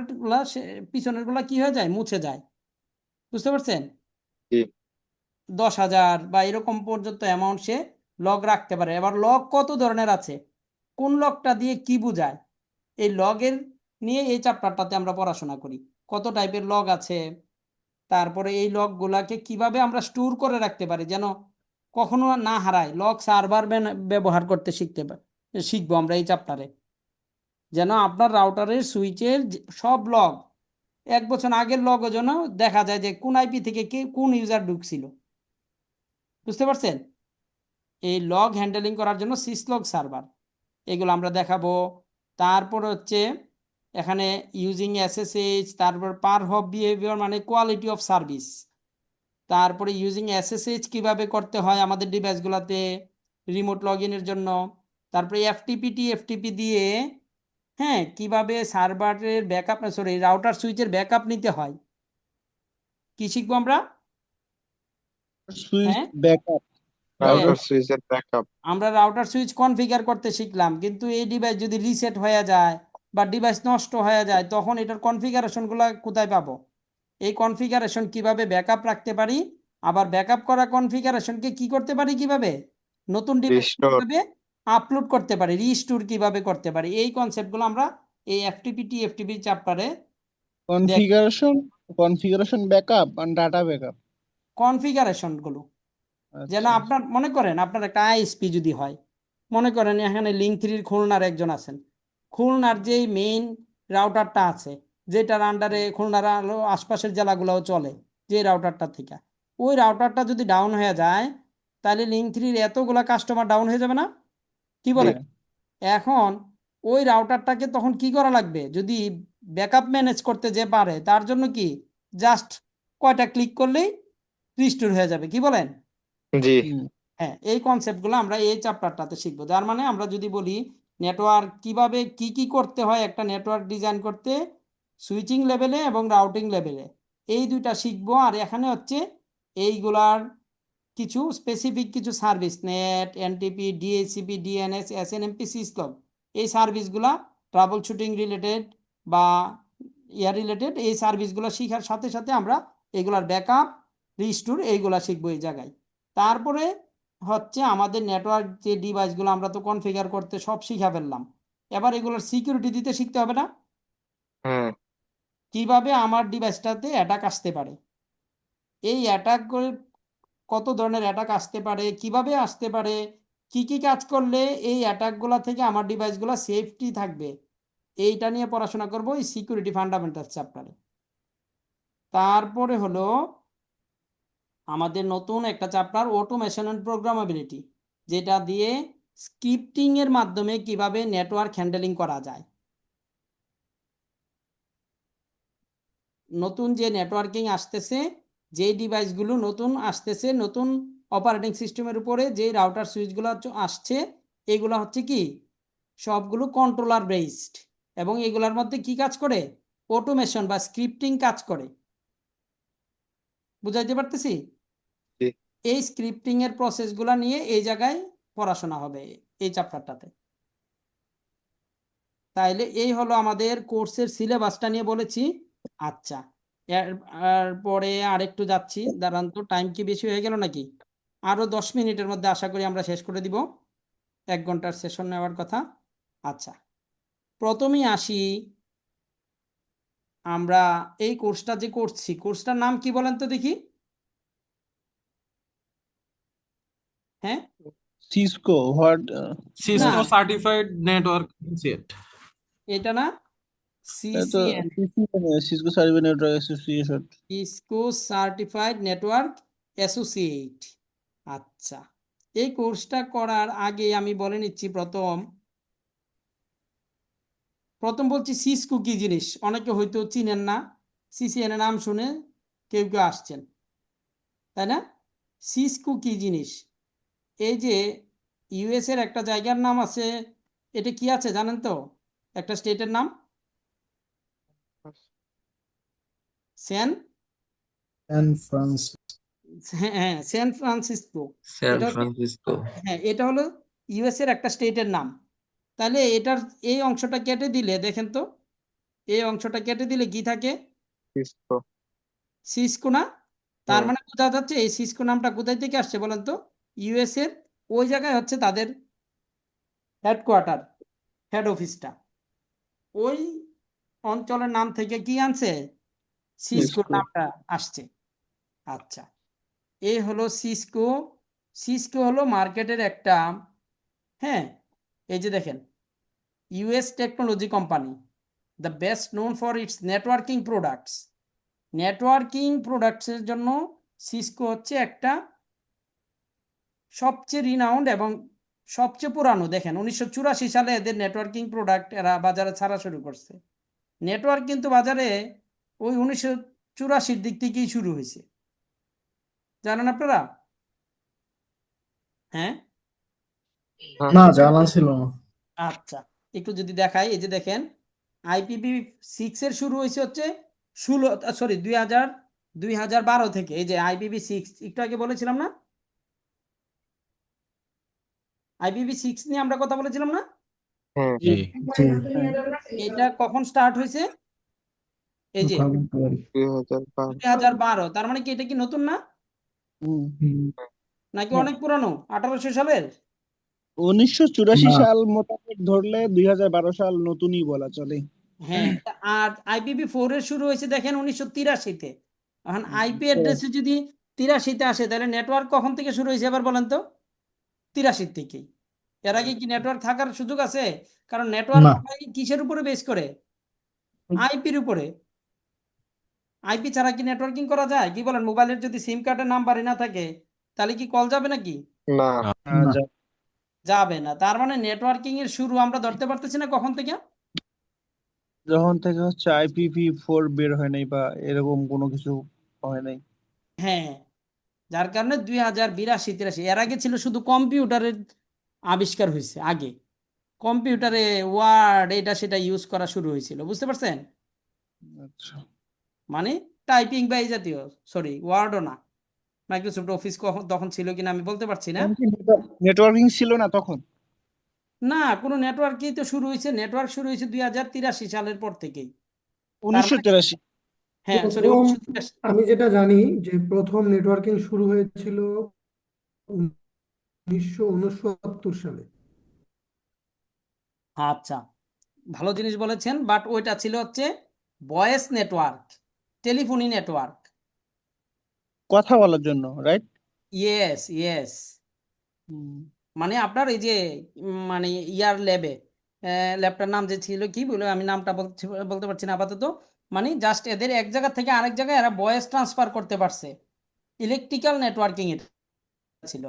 পিছনের গুলা কি হয়ে যায়, মুছে যায়। বুঝতে পারছেন? জি 10,000 বা এরকম পর্যন্ত অ্যামাউন্ট সে লগ রাখতে পারে। এবার লগ কত ধরনের আছে, কোন লগটা দিয়ে কি বোঝায়, এই লগের নিয়ে এই চ্যাপ্টারটাতে আমরা পড়াশোনা করি। কত টাইপের লগ আছে, তারপরে এই লগগুলাকে কিভাবে আমরা স্টোর করে রাখতে পারি যেন কখনো না হারায়। লগ সার্ভার ব্যবহার করতে শিখবো আমরা এই চ্যাপ্টারে, যেন আপনার রাউটারের সুইচের সব লগ, 1 বছর আগের লগও যেন দেখা যায় যে কোন আইপি থেকে কে কোন ইউজার ঢুকছিল। বুঝতে পারছেন? এই লগ হ্যান্ডেলিং করার জন্য সিসলগ সার্ভার, এগুলো আমরা দেখাবো। তারপর হচ্ছে এখানে ইউজিং এসএসএইচ, তারপর পার হপ বিহেভিয়ার মানে কোয়ালিটি অফ সার্ভিস, তারপরে ইউজিং এসএসএইচ কিভাবে করতে হয় আমাদের ডিভাইসগুলোতে রিমোট লগ ইনের জন্য, তারপরে এফটিপি দিয়ে হ্যাঁ কিভাবে সার্ভারের ব্যাকআপ, সরি রাউটার সুইচের ব্যাকআপ নিতে হয়। কি শিখবো আমরা? সুইচ হ্যাঁ ব্যাকআপ। হ্যাঁ, রাউটার সুইচের ব্যাকআপ। আমরা রাউটার সুইচ কনফিগার করতে শিখলাম, কিন্তু এই ডিভাইস যদি রিসেট হয়ে যায় বা ডিভাইস নষ্ট হয়ে যায়, তখন এটার কনফিগারেশনগুলো কোথায় পাবো? এই কনফিগারেশন কিভাবে ব্যাকআপ রাখতে পারি, আবার ব্যাকআপ করা কনফিগারেশনকে কি করতে পারি, কিভাবে নতুন ডিভাইস রিস্টোর। কিভাবে আপলোড করতে পারি, রিস্টোর কিভাবে করতে পারি, এই কনসেপ্টগুলো আমরা এই এফটিপি চ্যাপ্টারে দেখ। কনফিগারেশন ব্যাকআপ আর ডাটা ব্যাকআপ। কনফিগারেশনগুলো যেন আচ্ছা আপনার, মনে করেন আপনার একটা আইএসপি যদি হয়, মনে করেন এখানে লিঙ্ক 3 খুলনার একজন আছেন, খুলনার যেই মেইন রাউটারটা আছে, যেটার আন্ডারে খুলনার আরো আশপাশের জেলাগুলোও চলে, যে রাউটারটা থেকে, ওই রাউটারটা যদি ডাউন হয়ে যায়, তাহলে লিঙ্ক 3 এতগুলা কাস্টমার ডাউন হয়ে যাবে না? কি বলেন? হ্যাঁ এখন ওই রাউটারটাকে তখন কি করা লাগবে, যদি ব্যাকআপ ম্যানেজ করতে যে পারে, তার জন্য কি জাস্ট কয়টা ক্লিক করলেই রিস্টোর হয়ে যাবে, কি বলেন? জি হুম। হ্যাঁ, এই কনসেপ্টগুলো আমরা এই চ্যাপ্টারটাতে শিখবো। যার মানে আমরা যদি বলি নেটওয়ার্ক কিভাবে কি কি করতে হয় একটা নেটওয়ার্ক ডিজাইন করতে, সুইচিং লেভেলে এবং রাউটিং লেভেলে, এই দুইটা শিখবো। আর এখানে হচ্ছে এইগুলার কিছু স্পেসিফিক কিছু service, net, NTP, DHCP, DNS, SNMP, syslog, এই সার্ভিসগুলা ট্রাবল শুটিং রিলেটেড বা ইয়ার রিলেটেড, এই সার্ভিসগুলো শেখার সাথে সাথে আমরা এগুলার ব্যাকআপ, রিস্টোর এইগুলা শিখবো এই জায়গায়। তারপরে হচ্ছে আমাদের নেটওয়ার্ক যে ডিভাইসগুলো আমরা তো কনফিগার করতে সব শিখা ফেললাম, এবার এগুলোর সিকিউরিটি দিতে শিখতে হবে না? হ্যাঁ কিভাবে আমার ডিভাইসটাতে অ্যাটাক আসতে পারে, এই অ্যাটাক কত ধরনের অ্যাটাক আসতে পারে, কিভাবে আসতে পারে, কি কি কাজ করলে এই অ্যাটাকগুলো থেকে আমার ডিভাইসগুলো সেফটি থাকবে, এইটা নিয়ে পড়াশোনা করব এই সিকিউরিটি ফান্ডামেন্টালস চ্যাপ্টারে। তারপরে হলো আমাদের নতুন একটা চ্যাপ্টার অটোমেশন এন্ড প্রোগ্রামেবিলিটি, যেটা দিয়ে স্ক্রিপ্টিং এর মাধ্যমে কিভাবে নেটওয়ার্ক হ্যান্ডেলিং করা যায়। নতুন যে নেটওয়ার্কিং আসতেছে, যে ডিভাইসগুলো নতুন আসতেছে, নতুন অপারেটিং সিস্টেমের উপরে যে রাউটার সুইচগুলো আসছে, এগুলো হচ্ছে কি সবগুলো কন্ট্রোলার বেসড, এবং এগুলোর মধ্যে কি কাজ করে, অটোমেশন বা স্ক্রিপ্টিং কাজ করে। বুঝাইতে পারতেছি? জি এই স্ক্রিপ্টিং এর প্রসেসগুলো নিয়ে এই জায়গায় পড়াশোনা হবে এই চ্যাপ্টারটাতে। তাইলে এই হলো আমাদের কোর্সের সিলেবাসটা নিয়ে বলেছি। আচ্ছা, এরপরে আরেকটু যাচ্ছি, দাঁড়ান তো, টাইম কি বেশি হয়ে গেল নাকি? আরো 10 মিনিটের মধ্যে আশা করি আমরা শেষ করে দিব, 1 ঘন্টার সেশন নেওয়ার কথা। আচ্ছা, প্রথমেই আসি, আমরা এই কোর্সটা যে করছি, কোর্সটার নাম কি বলেন তো দেখি? হ্যাঁ, সিসকো হোয়াট না সিসকো সার্টিফাইড নেটওয়ার্ক অ্যাসোসিয়েট। এটা না, তো CCN, Cisco certified network association. Cisco certified network associate. আচ্ছা, এই কোর্সটা করার আগে আমি বলে নিচ্ছি, প্রথম বলছি সিসকো কি জিনিস, অনেকে হয়তো চিনেন না, সিসিএন এর নাম শুনে কেউ কেউ আসছেন, তাই না? সিসকো কি জিনিস? এই যে ইউএস এর একটা জায়গার নাম আছে, এটা কি আছে জানেন তো? একটা স্টেটের নাম, স্যান, স্যান ফ্রান্স হ্যাঁ স্যান ফ্রান্সিসকো। স্যান এটা হচ্ছে, ফ্রান্সিসকো। হ্যাঁ এটা হলো ইউএস এর একটা স্টেটের নাম। তাহলে এটার এই অংশটা কেটে দিলে দেখেন তো, এই অংশটা কেটে দিলে কি থাকে? সিসকো সিসকো না? তার হ্যাঁ মানে বোঝা যাচ্ছে এই সিসকো নামটা কোথায় থেকে আসছে বলেন তো? ইউএস এর ওই জায়গায় হচ্ছে তাদের হেডকোয়ার্টার, হেড অফিসটা, ওই অঞ্চলের নাম থেকে কি আনছে, সিসকোর সিসকো নামটা আসছে। আচ্ছা, এই হলো সিসকো। সিসকো হলো মার্কেটের একটা, হ্যাঁ, এই যে দেখেন, US technology company, the best known for its networking products. Networking প্রোডাক্টসের জন্য সিসকো হচ্ছে একটা সবচেয়ে রিনাউন্ড এবং সবচেয়ে পুরানো। দেখেন 1984 সালে এদের নেটওয়ার্কিং প্রোডাক্ট এরা বাজারে ছাড়া শুরু করছে। নেটওয়ার্ক কিন্তু বাজারে ওই 1984 দিক থেকেই শুরু হয়েছে, জানেন আপনারা? হ্যাঁ, হ্যাঁ না, জানা ছিল না। আচ্ছা, একটু যদি দেখাই, এই যে দেখেন IPv6 এর শুরু হয়েছে হচ্ছে 2012 থেকে। এই যে IPv6 একটু আগে বলেছিলাম না, IPv6 নিয়ে আমরা কথা বলেছিলাম না? হ্যাঁ জি। এটা কখন স্টার্ট হয়েছে? এই যে 2012 2012। তার মানে কি এটা কি নতুন না, নাকি অনেক পুরানো, 1800 সালের? 1984 না। সাল মোতাবেক ধরলে 2012 সাল নতুনই বলা চলে। হ্যাঁ, আর IPv4 এর শুরু হয়েছে দেখেন 1983-তে। এখন আইপি অ্যাড্রেসে যদি 83-তে আসে, তাহলে নেটওয়ার্ক কখন থেকে শুরু হয়েছে এবার বলেন তো? 83 থেকেই। এর আগে কি নেটওয়ার্ক থাকার সুযোগ আছে? কারণ নেটওয়ার্ক না। কিসের উপরে বেস করে? আইপির উপরে। আইপি ছাড়া কি নেটওয়ার্কিং করা যায়? কি বলেন? মোবাইলের যদি সিম কার্ডের নাম্বারই না থাকে, তাহলে কি কল যাবে নাকি? না না। যাবে না। তার মানে নেটওয়ার্কিং এর শুরু আমরা ধরতে পারতেছি না কখন থেকে? যখন থেকে হচ্ছে IPv4 বের হয় নাই বা এরকম কোনো কিছু হয় নাই। হ্যাঁ, যার কারণে 2082-83, এর আগে ছিল শুধু কম্পিউটারের আবিষ্কার হয়েছে আগে, কম্পিউটারে ওয়ার্ড এটা সেটা ইউজ করা শুরু হয়েছিল, বুঝতে পারছেন? আচ্ছা। মানে টাইপিং বা এই জাতীয়, সরি ওয়ার্ডও না, মাইক্রোসফট অফিস তখন ছিল কিনা আমি বলতে পারছি না। নেটওয়ার্কিং ছিল না তখন। না, কোনো নেটওয়ার্কই তো শুরু হয়েছে, নেটওয়ার্ক শুরু হয়েছে 2083 সালের পর থেকেই। তার মানে 1983। হ্যাঁ, সরি, প্রথম 1983। আমি যেটা জানি যে প্রথম নেটওয়ার্কিং শুরু হয়েছিল 1969 সালে। আচ্ছা, ভালো জিনিস বলেছেন, বাট ওইটা ছিল হচ্ছে ভয়েস নেটওয়ার্ক, টেলিফোনি নেটওয়ার্ক। কথা বলার জন্য, রাইট? ইয়েস ইয়েস, মানে আপনার এই যে মানে ইয়ার ল্যাবে, ল্যাবটার নাম যে ছিল কি বলে, আমি নামটা বলতে পারছি না আপাতত। মানে জাস্ট এদের এক জায়গা থেকে আরেক জায়গায় এরা ভয়েস ট্রান্সফার করতে পারছে। ইলেকট্রিক্যাল নেটওয়ার্কিং এটা ছিল,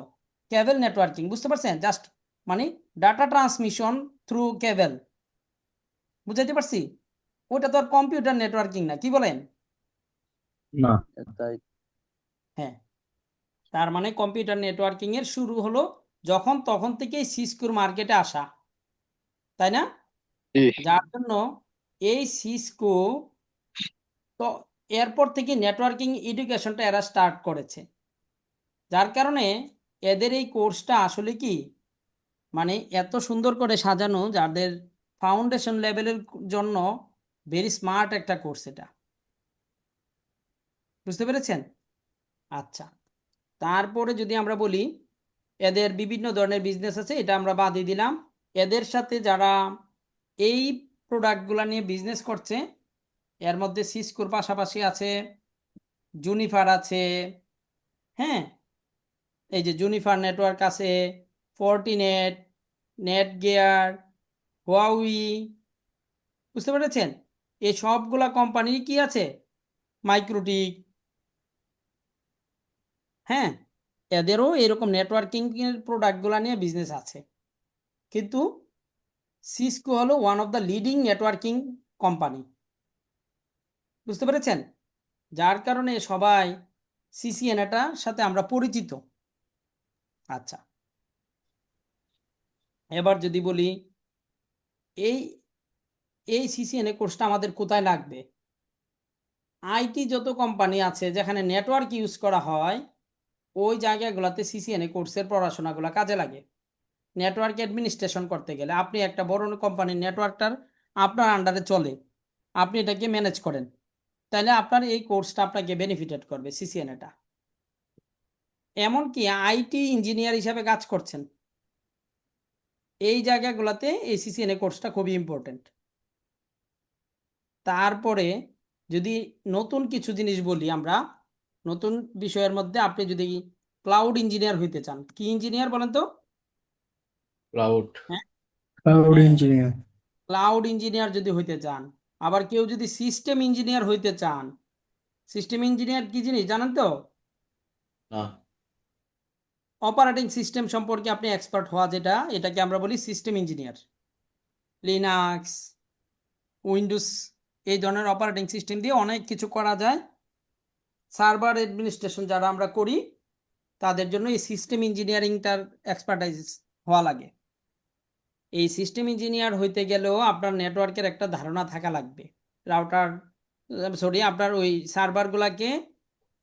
কেবল নেটওয়ার্কিং, বুঝতে পারছেন? জাস্ট মানে ডাটা ট্রান্সমিশন থ্রু কেবল, বুঝাইতে পারছি? ওটা তো আর কম্পিউটার নেটওয়ার্কিং না, কি বলেন? না। তাই। হ্যাঁ, তার মানে কম্পিউটার নেটওয়ার্কিং এর শুরু হলো যখন তখন থেকেই সিসকোর মার্কেটে আসা, তাই না? জি যার জন্য এই সিসকো, তো এরপর থেকে নেটওয়ার্কিং এডুকেশনটা এরা স্টার্ট করেছে। যার কারণে এদের এই কোর্সটা আসলে কি মানে এত সুন্দর করে সাজানো, যাদের ফাউন্ডেশন লেভেলের জন্য ভেরি স্মার্ট একটা কোর্স এটা, বুঝতে পেরেছেন? আচ্ছা, তারপরে যদি আমরা বলি এদের বিভিন্ন ধরনের বিজনেস আছে, এটা আমরা বাদই দিলাম। এদের সাথে যারা এই প্রোডাক্টগুলো নিয়ে বিজনেস করছে, এর মধ্যে সিসকোর পাশাপাশি আছে জুনিফার আছে, হ্যাঁ, এই যে জুনিফার নেটওয়ার্ক আছে, ফর্টিনেট, নেটগিয়ার, হুয়াওই, বুঝতে পেরেছেন? এই সবগুলা কোম্পানির কি আছে, মাইক্রোটিক, হ্যাঁ, এদেরও এরকম নেটওয়ার্কিং এর প্রোডাক্টগুলো নিয়ে বিজনেস আছে। কিন্তু সিসকো হলো one of the leading networking company, বুঝতে পেরেছেন? যার কারণে সবাই সিসিএনএটার সাথে আমরা পরিচিত। আচ্ছা, এবার যদি বলি এই এই সিসিএনএ কোর্সটা আমাদের কোথায় লাগবে? আইটি যত কোম্পানি আছে যেখানে নেটওয়ার্ক ইউজ করা হয়, ওই জায়গাগুলোতে সিসিএনএ কোর্সের পড়াশোনাগুলো কাজে লাগে। নেটওয়ার্ক অ্যাডমিনিস্ট্রেশন করতে গেলে আপনি একটা বড় কোম্পানির নেটওয়ার্কটার আপনার আন্ডারে চলে, আপনি এটাকে ম্যানেজ করেন, তাহলে আপনার এই কোর্সটা আপনাকে বেনিফিটেড করবে সিসিএনএটা। এমনকি আইটি ইঞ্জিনিয়ার হিসাবে কাজ করছেন, এই জায়গাগুলোতে এই সিসিএনএ কোর্সটা খুবই ইম্পর্টেন্ট। তারপরে যদি নতুন কিছু জিনিস বলি আমরা, নতুন বিষয়ের মধ্যে আপনি যদি ক্লাউড ইঞ্জিনিয়ার হইতে চান, কি ইঞ্জিনিয়ার বলেন তো? ক্লাউড। হ্যাঁ, ক্লাউড হ্যাঁ, ইঞ্জিনিয়ার। ক্লাউড ইঞ্জিনিয়ার যদি হইতে চান, আবার কেউ যদি সিস্টেম ইঞ্জিনিয়ার হইতে চান, সিস্টেম ইঞ্জিনিয়ার কি জিনিস জানেন তো? না। অপারেটিং সিস্টেম সম্পর্কে আপনি এক্সপার্ট হওয়া, যেটা এটাকে আমরা বলি সিস্টেম ইঞ্জিনিয়ার। লিনাক্স, উইন্ডোজ, এই ধরনের অপারেটিং সিস্টেম দিয়ে অনেক কিছু করা যায়। সার্ভার অ্যাডমিনিস্ট্রেশন যারা আমরা করি, তাদের জন্য এই সিস্টেম ইঞ্জিনিয়ারিংটার এক্সপার্টাইজ হওয়া লাগে। এই সিস্টেম ইঞ্জিনিয়ার হইতে গেলেও আপনার নেটওয়ার্কের একটা ধারণা থাকা লাগবে, রাউটার, সরি, আপনার ওই সার্ভারগুলোকে,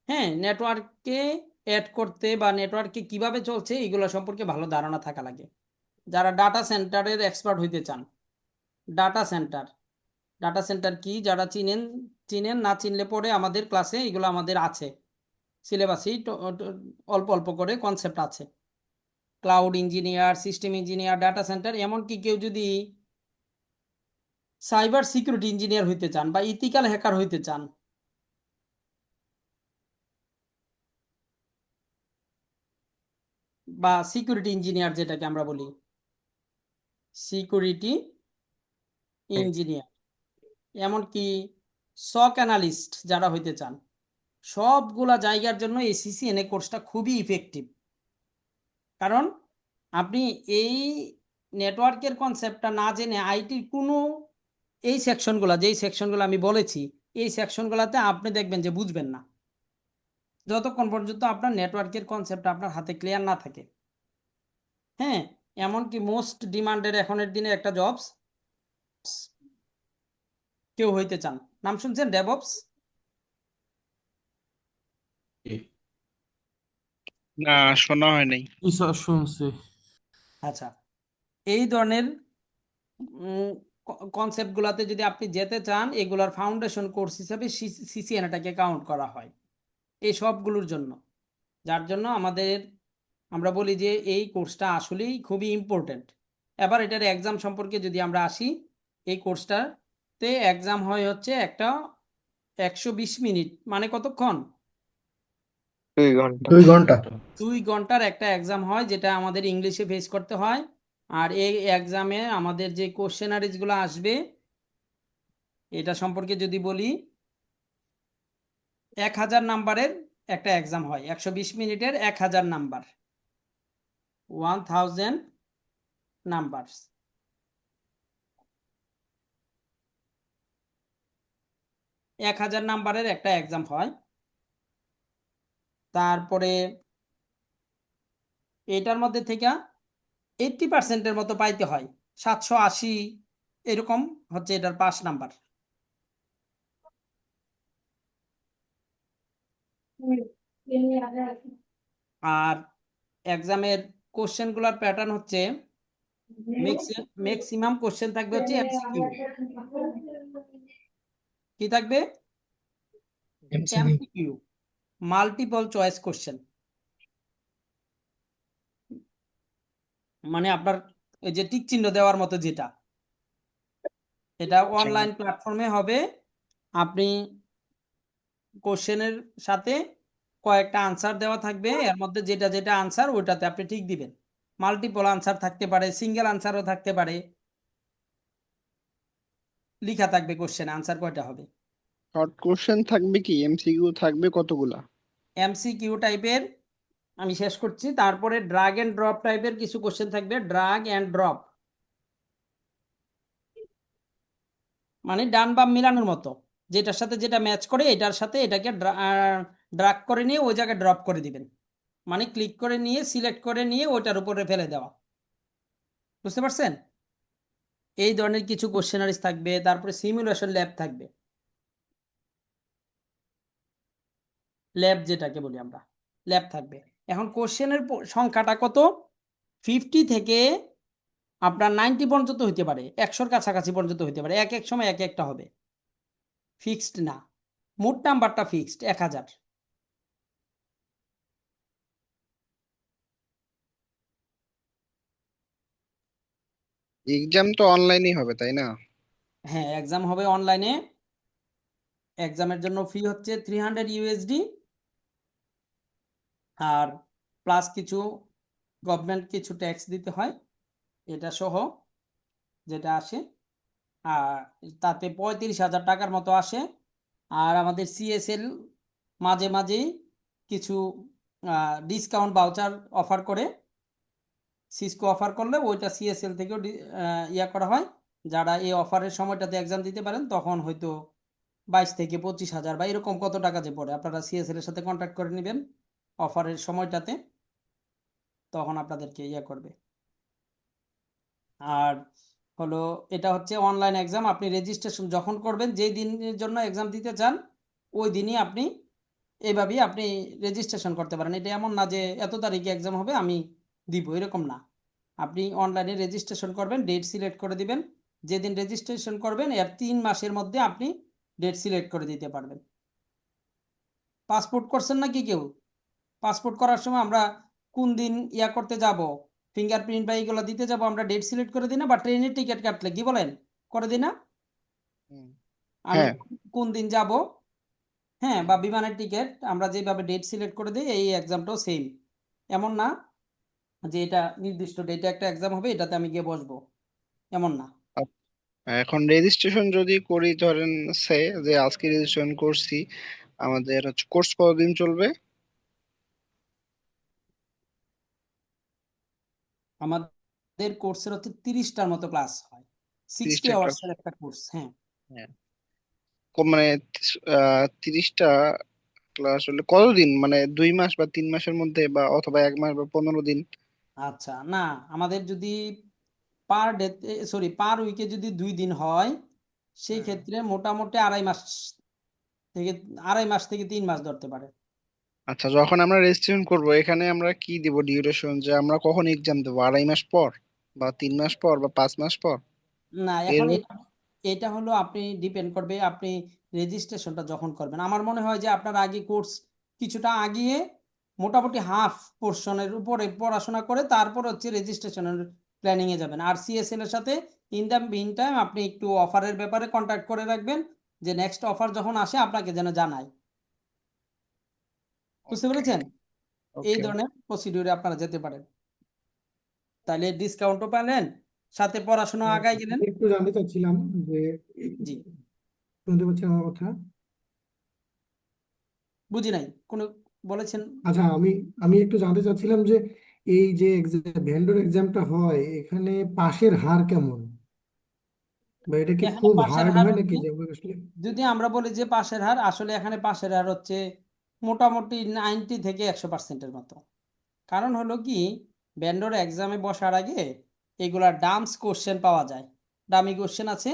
হ্যাঁ, নেটওয়ার্কে অ্যাড করতে বা নেটওয়ার্কে কিভাবে চলছে এগুলো সম্পর্কে ভালো ধারণা থাকা লাগে। যারা ডাটা সেন্টারের এক্সপার্ট হইতে চান, ডাটা সেন্টার, ডাটা সেন্টার কি যারা চিনেন চিনেন, না চিনলে পরে আমাদের ক্লাসে এগুলো আমাদের আছে, সিলেবাসই অল্প অল্প করে কনসেপ্ট আছে। Cloud engineer, system engineer, data centre, এমনকি কেউ যদি সাইবার সিকিউরিটি ইঞ্জিনিয়ার হইতে চান বা ইথিক্যাল হ্যাকার হইতে চান, বা সিকিউরিটি ইঞ্জিনিয়ার যেটাকে আমরা বলি সিকিউরিটি ইঞ্জিনিয়ার, এমনকি সক অ্যানালিস্ট যারা হইতে চান, সবগুলা জায়গার জন্য এই সিসিএনএ কোর্সটা খুবই ইফেক্টিভ। কারণ আপনি এই নেটওয়ার্কের কনসেপ্টটা না জেনে আইটির কোনো এই সেকশনগুলো, যেই সেকশনগুলো আমি বলেছি, এই সেকশনগুলোতে আপনি দেখবেন যে বুঝবেন না, যতক্ষণ পর্যন্ত আপনার নেটওয়ার্কের কনসেপ্টটা আপনার হাতে ক্লিয়ার না থাকে। হ্যাঁ, এমনকি মোস্ট ডিমান্ডেড এখনের দিনে একটা জবস কেউ হইতে চান, নাম শুনছেন ডেভঅপস? না, শোনা হয় নাই। শুনছি। আচ্ছা, এই ধরনের কনসেপ্টগুলোতে যদি আপনি যেতে চান, এগুলার ফাউন্ডেশন কোর্স হিসাবে সিসিএনএটাকে কাউন্ট করা হয় এই সবগুলোর জন্য। যার জন্য আমাদের আমরা বলি যে এই কোর্সটা আসলেই খুবই ইম্পর্টেন্ট। এবার এটার এক্সাম সম্পর্কে যদি আমরা আসি, এই কোর্সটাতে এক্সাম হয় হচ্ছে একটা 120 মিনিট, মানে কতক্ষণ? 2 ঘন্টা। 2 ঘন্টা। 2 ঘন্টার একটা এক্সাম হয়, যেটা আমাদের ইংলিশে ফেস করতে হয়। আর এই এক্সামে আমাদের যে কোশ্চেনারিজগুলো আসবে, এটা সম্পর্কে যদি বলি, 1000 নাম্বারের একটা এক্সাম হয়, 120 মিনিটের 1000 নাম্বার, 1000 নাম্বার। 1000 নাম্বারের একটা এক্সাম হয়। তারপরে এটার মধ্যে থেকে 80%-এর মতো পাইতে হয়, 780 এরকম হচ্ছে এটার পাস নাম্বার। আর এক্সামের কোশ্চেনগুলোর প্যাটার্ন হচ্ছে ম্যাক্সিমাম কোশ্চেন থাকবে হচ্ছে এমসিকিউ। কি থাকবে? MCQ. MCQ, multiple choice question. মানে আপনার এই যে টিক চিহ্ন দেওয়ার মতো যেটা, এটা অনলাইন প্ল্যাটফর্মে হবে। আপনি কোশ্চেনের সাথে কয়েকটা আনসার দেওয়া থাকবে, এর মধ্যে যেটা যেটা আনসার ওইটাতে আপনি ঠিক দিবেন। মাল্টিপল আনসার থাকতে পারে, সিঙ্গেল আনসারও থাকতে পারে, লেখা থাকবে কোশ্চেন আনসার কয়টা হবে। শর্ট কোশ্চেন থাকবে কি, এমসিকিউ থাকবে কতগুলা? এমসিকিউ টাইপের আমি শেষ করছি। তারপরে ড্রাগ এন্ড ড্রপ টাইপের কিছু কোশ্চেন থাকবে। ড্রাগ এন্ড ড্রপ মানে ডান বাম মিলানোর মতো, যেটার সাথে যেটা ম্যাচ করে এটার সাথে এটাকে ড্রাগ করে নিয়ে ওই জায়গায় ড্রপ করে দিবেন, মানে ক্লিক করে নিয়ে সিলেক্ট করে নিয়ে ওইটার উপরে ফেলে দেওয়া। বুঝতে পারছেন? এই ধরনের কিছু কোশ্চেনারিজ থাকবে। তারপরে সিমুলেশন ল্যাব থাকবে, ল্যাব যেটাকে বলি আমরা, ল্যাব থাকবে। এখন কোশ্চেনের সংখ্যাটা কত? 50 থেকে আপনার 90 পর্যন্ত হইতে পারে, 100-র কাছাকাছি পর্যন্ত হইতে পারে, এক এক সময় এক একটা হবে, ফিক্সড না। মোট নাম্বারটা ফিক্সড 1000। এক্সাম তো অনলাইনই হবে তাই না? হ্যাঁ, এক্সাম হবে অনলাইনে। এক্সামের জন্য ফি হচ্ছে 300 ইউএসডি, আর প্লাস কিছু গভর্নমেন্ট কিছু ট্যাক্স দিতে হয়, এটা সহ যেটা আসে। আর তাতে 35,000 টাকার মতো আসে। আর আমাদের সিএসএল মাঝে মাঝেই কিছু ডিসকাউন্ট ভাউচার অফার করে। সিসকো অফার করলে ওইটা সিএসএল থেকেও ইয়া করা হয়। যারা এই অফারের সময়টাতে এক্সাম দিতে পারেন তখন হয়তো 22 থেকে 25,000 বা এরকম কত টাকা যে পড়ে, আপনারা সিএসএল এর সাথে কন্ট্যাক্ট করে নেবেন অফারের সময়টাতে, তখন আপনাদেরকে ইয়া করবে। আর হলো এটা হচ্ছে অনলাইন এক্সাম। আপনি রেজিস্ট্রেশন যখন করবেন, যেই দিনের জন্য এক্সাম দিতে চান ওই দিনই আপনি এইভাবেই আপনি রেজিস্ট্রেশন করতে পারেন। এটা এমন না যে এত তারিখে এক্সাম হবে আমি দিব, এরকম না। আপনি অনলাইনে রেজিস্ট্রেশন করবেন, ডেট সিলেক্ট করে দিবেন। যেদিন রেজিস্ট্রেশন করবেন এর 3 মাসের মধ্যে আপনি ডেট সিলেক্ট করে দিতে পারবেন। পাসপোর্ট করছেন নাকি কেউ? পাসপোর্ট করার সময় আমরা কোন দিন ইয়া করতে যাব, ফিঙ্গারপ্রিন্ট বা এইগুলো দিতে যাব, আমরা ডেট সিলেক্ট করে দিই না? বা ট্রেনের টিকিট কাটলে কি বলেন, করে দিই না? হুম। আমি হ্যাঁ। কোন দিন যাব, হ্যাঁ, বা বিমানের টিকিট আমরা যেভাবে ডেট সিলেক্ট করে দিই, এই এক্সামটাও সেম। এমন না যে এটা নির্দিষ্ট ডেটে একটা এক্সাম হবে এটাতে আমি গিয়ে বসবো, এমন না। এখন রেজিস্ট্রেশন যদি করি, ধরেন যে আজকে রেজিস্ট্রেশন করছি, আমাদের হচ্ছে কোর্স কতদিন চলবে? আমাদের কোর্সের হচ্ছে 30টার মতো ক্লাস হয়, 60 30টা ক্লাস? আওয়ার্সের একটা কোর্স। হ্যাঁ, হ্যাঁ। মানে 30টা ক্লাস হলে কতদিন, মানে 2 মাস বা 3 মাসের মধ্যে, বা অথবা 1 মাস বা 15 দিন? আচ্ছা, না, আমাদের যদি পার ডে সরি পার উইকে যদি 2 দিন হয়, সেই হ্যাঁ। ক্ষেত্রে মোটামুটি থেকে 2.5 মাস থেকে 3 মাস ধরতে পারে। আচ্ছা, যখন আমরা রেজিস্ট্রেশন করব এখানে আমরা কি দিব ডিউরেশন, যে আমরা কখন এক্সাম দেবো? 2.5 মাস পর, বা 3 মাস পর, বা 5 মাস পর? না, এর এখন মধ্যে? এটা এটা হলো আপনি ডিপেন্ড করবে আপনি রেজিস্ট্রেশনটা যখন করবেন। আমার মনে হয় যে আপনার আগে কোর্স কিছুটা আগিয়ে মোটামুটি হাফ পোর্শনের উপরে পড়াশোনা করে তারপর হচ্ছে রেজিস্ট্রেশনের প্ল্যানিং এ যাবেন। আর সিএসএল এর সাথে ইন দ্য মিন টাইম আপনি একটু অফারের ব্যাপারে কন্ট্যাক্ট করে রাখবেন, যে নেক্সট অফার যখন আসে আপনাকে যেন জানায়। বুঝতে পেরেছেন? এই ওকে। ধরনের প্রসিডিউরে আপনারা যেতে পারেন, তাহলে ডিসকাউন্টও পেলেন, সাথে পড়াশোনা আগায় গেলেন। একটু জানতে চাচ্ছিলাম যে, জি, শুনতে পাচ্ছেন আমার কথা? বুঝি নাই কোনো বলেছেন। আচ্ছা, আমি একটু জানতে চাচ্ছিলাম যে এই যে ভেন্ডর এক্সামটা হয় এখানে পাশের হার কেমন, বা এটা কি এখানে খুব পাশের হার্ড হার হয় নাকি হচ্ছে, যেমন আসলে? যদি আমরা বলি যে পাশের হার, আসলে এখানে পাশের হার হচ্ছে মোটামুটি 90 থেকে 100%-এর মতো। কারণ হলো কি, ভেন্ডর এক্সামে বসার আগে এগুলা ডাম্পস কোশ্চেন পাওয়া যায়, ডামি কোশ্চেন আছে,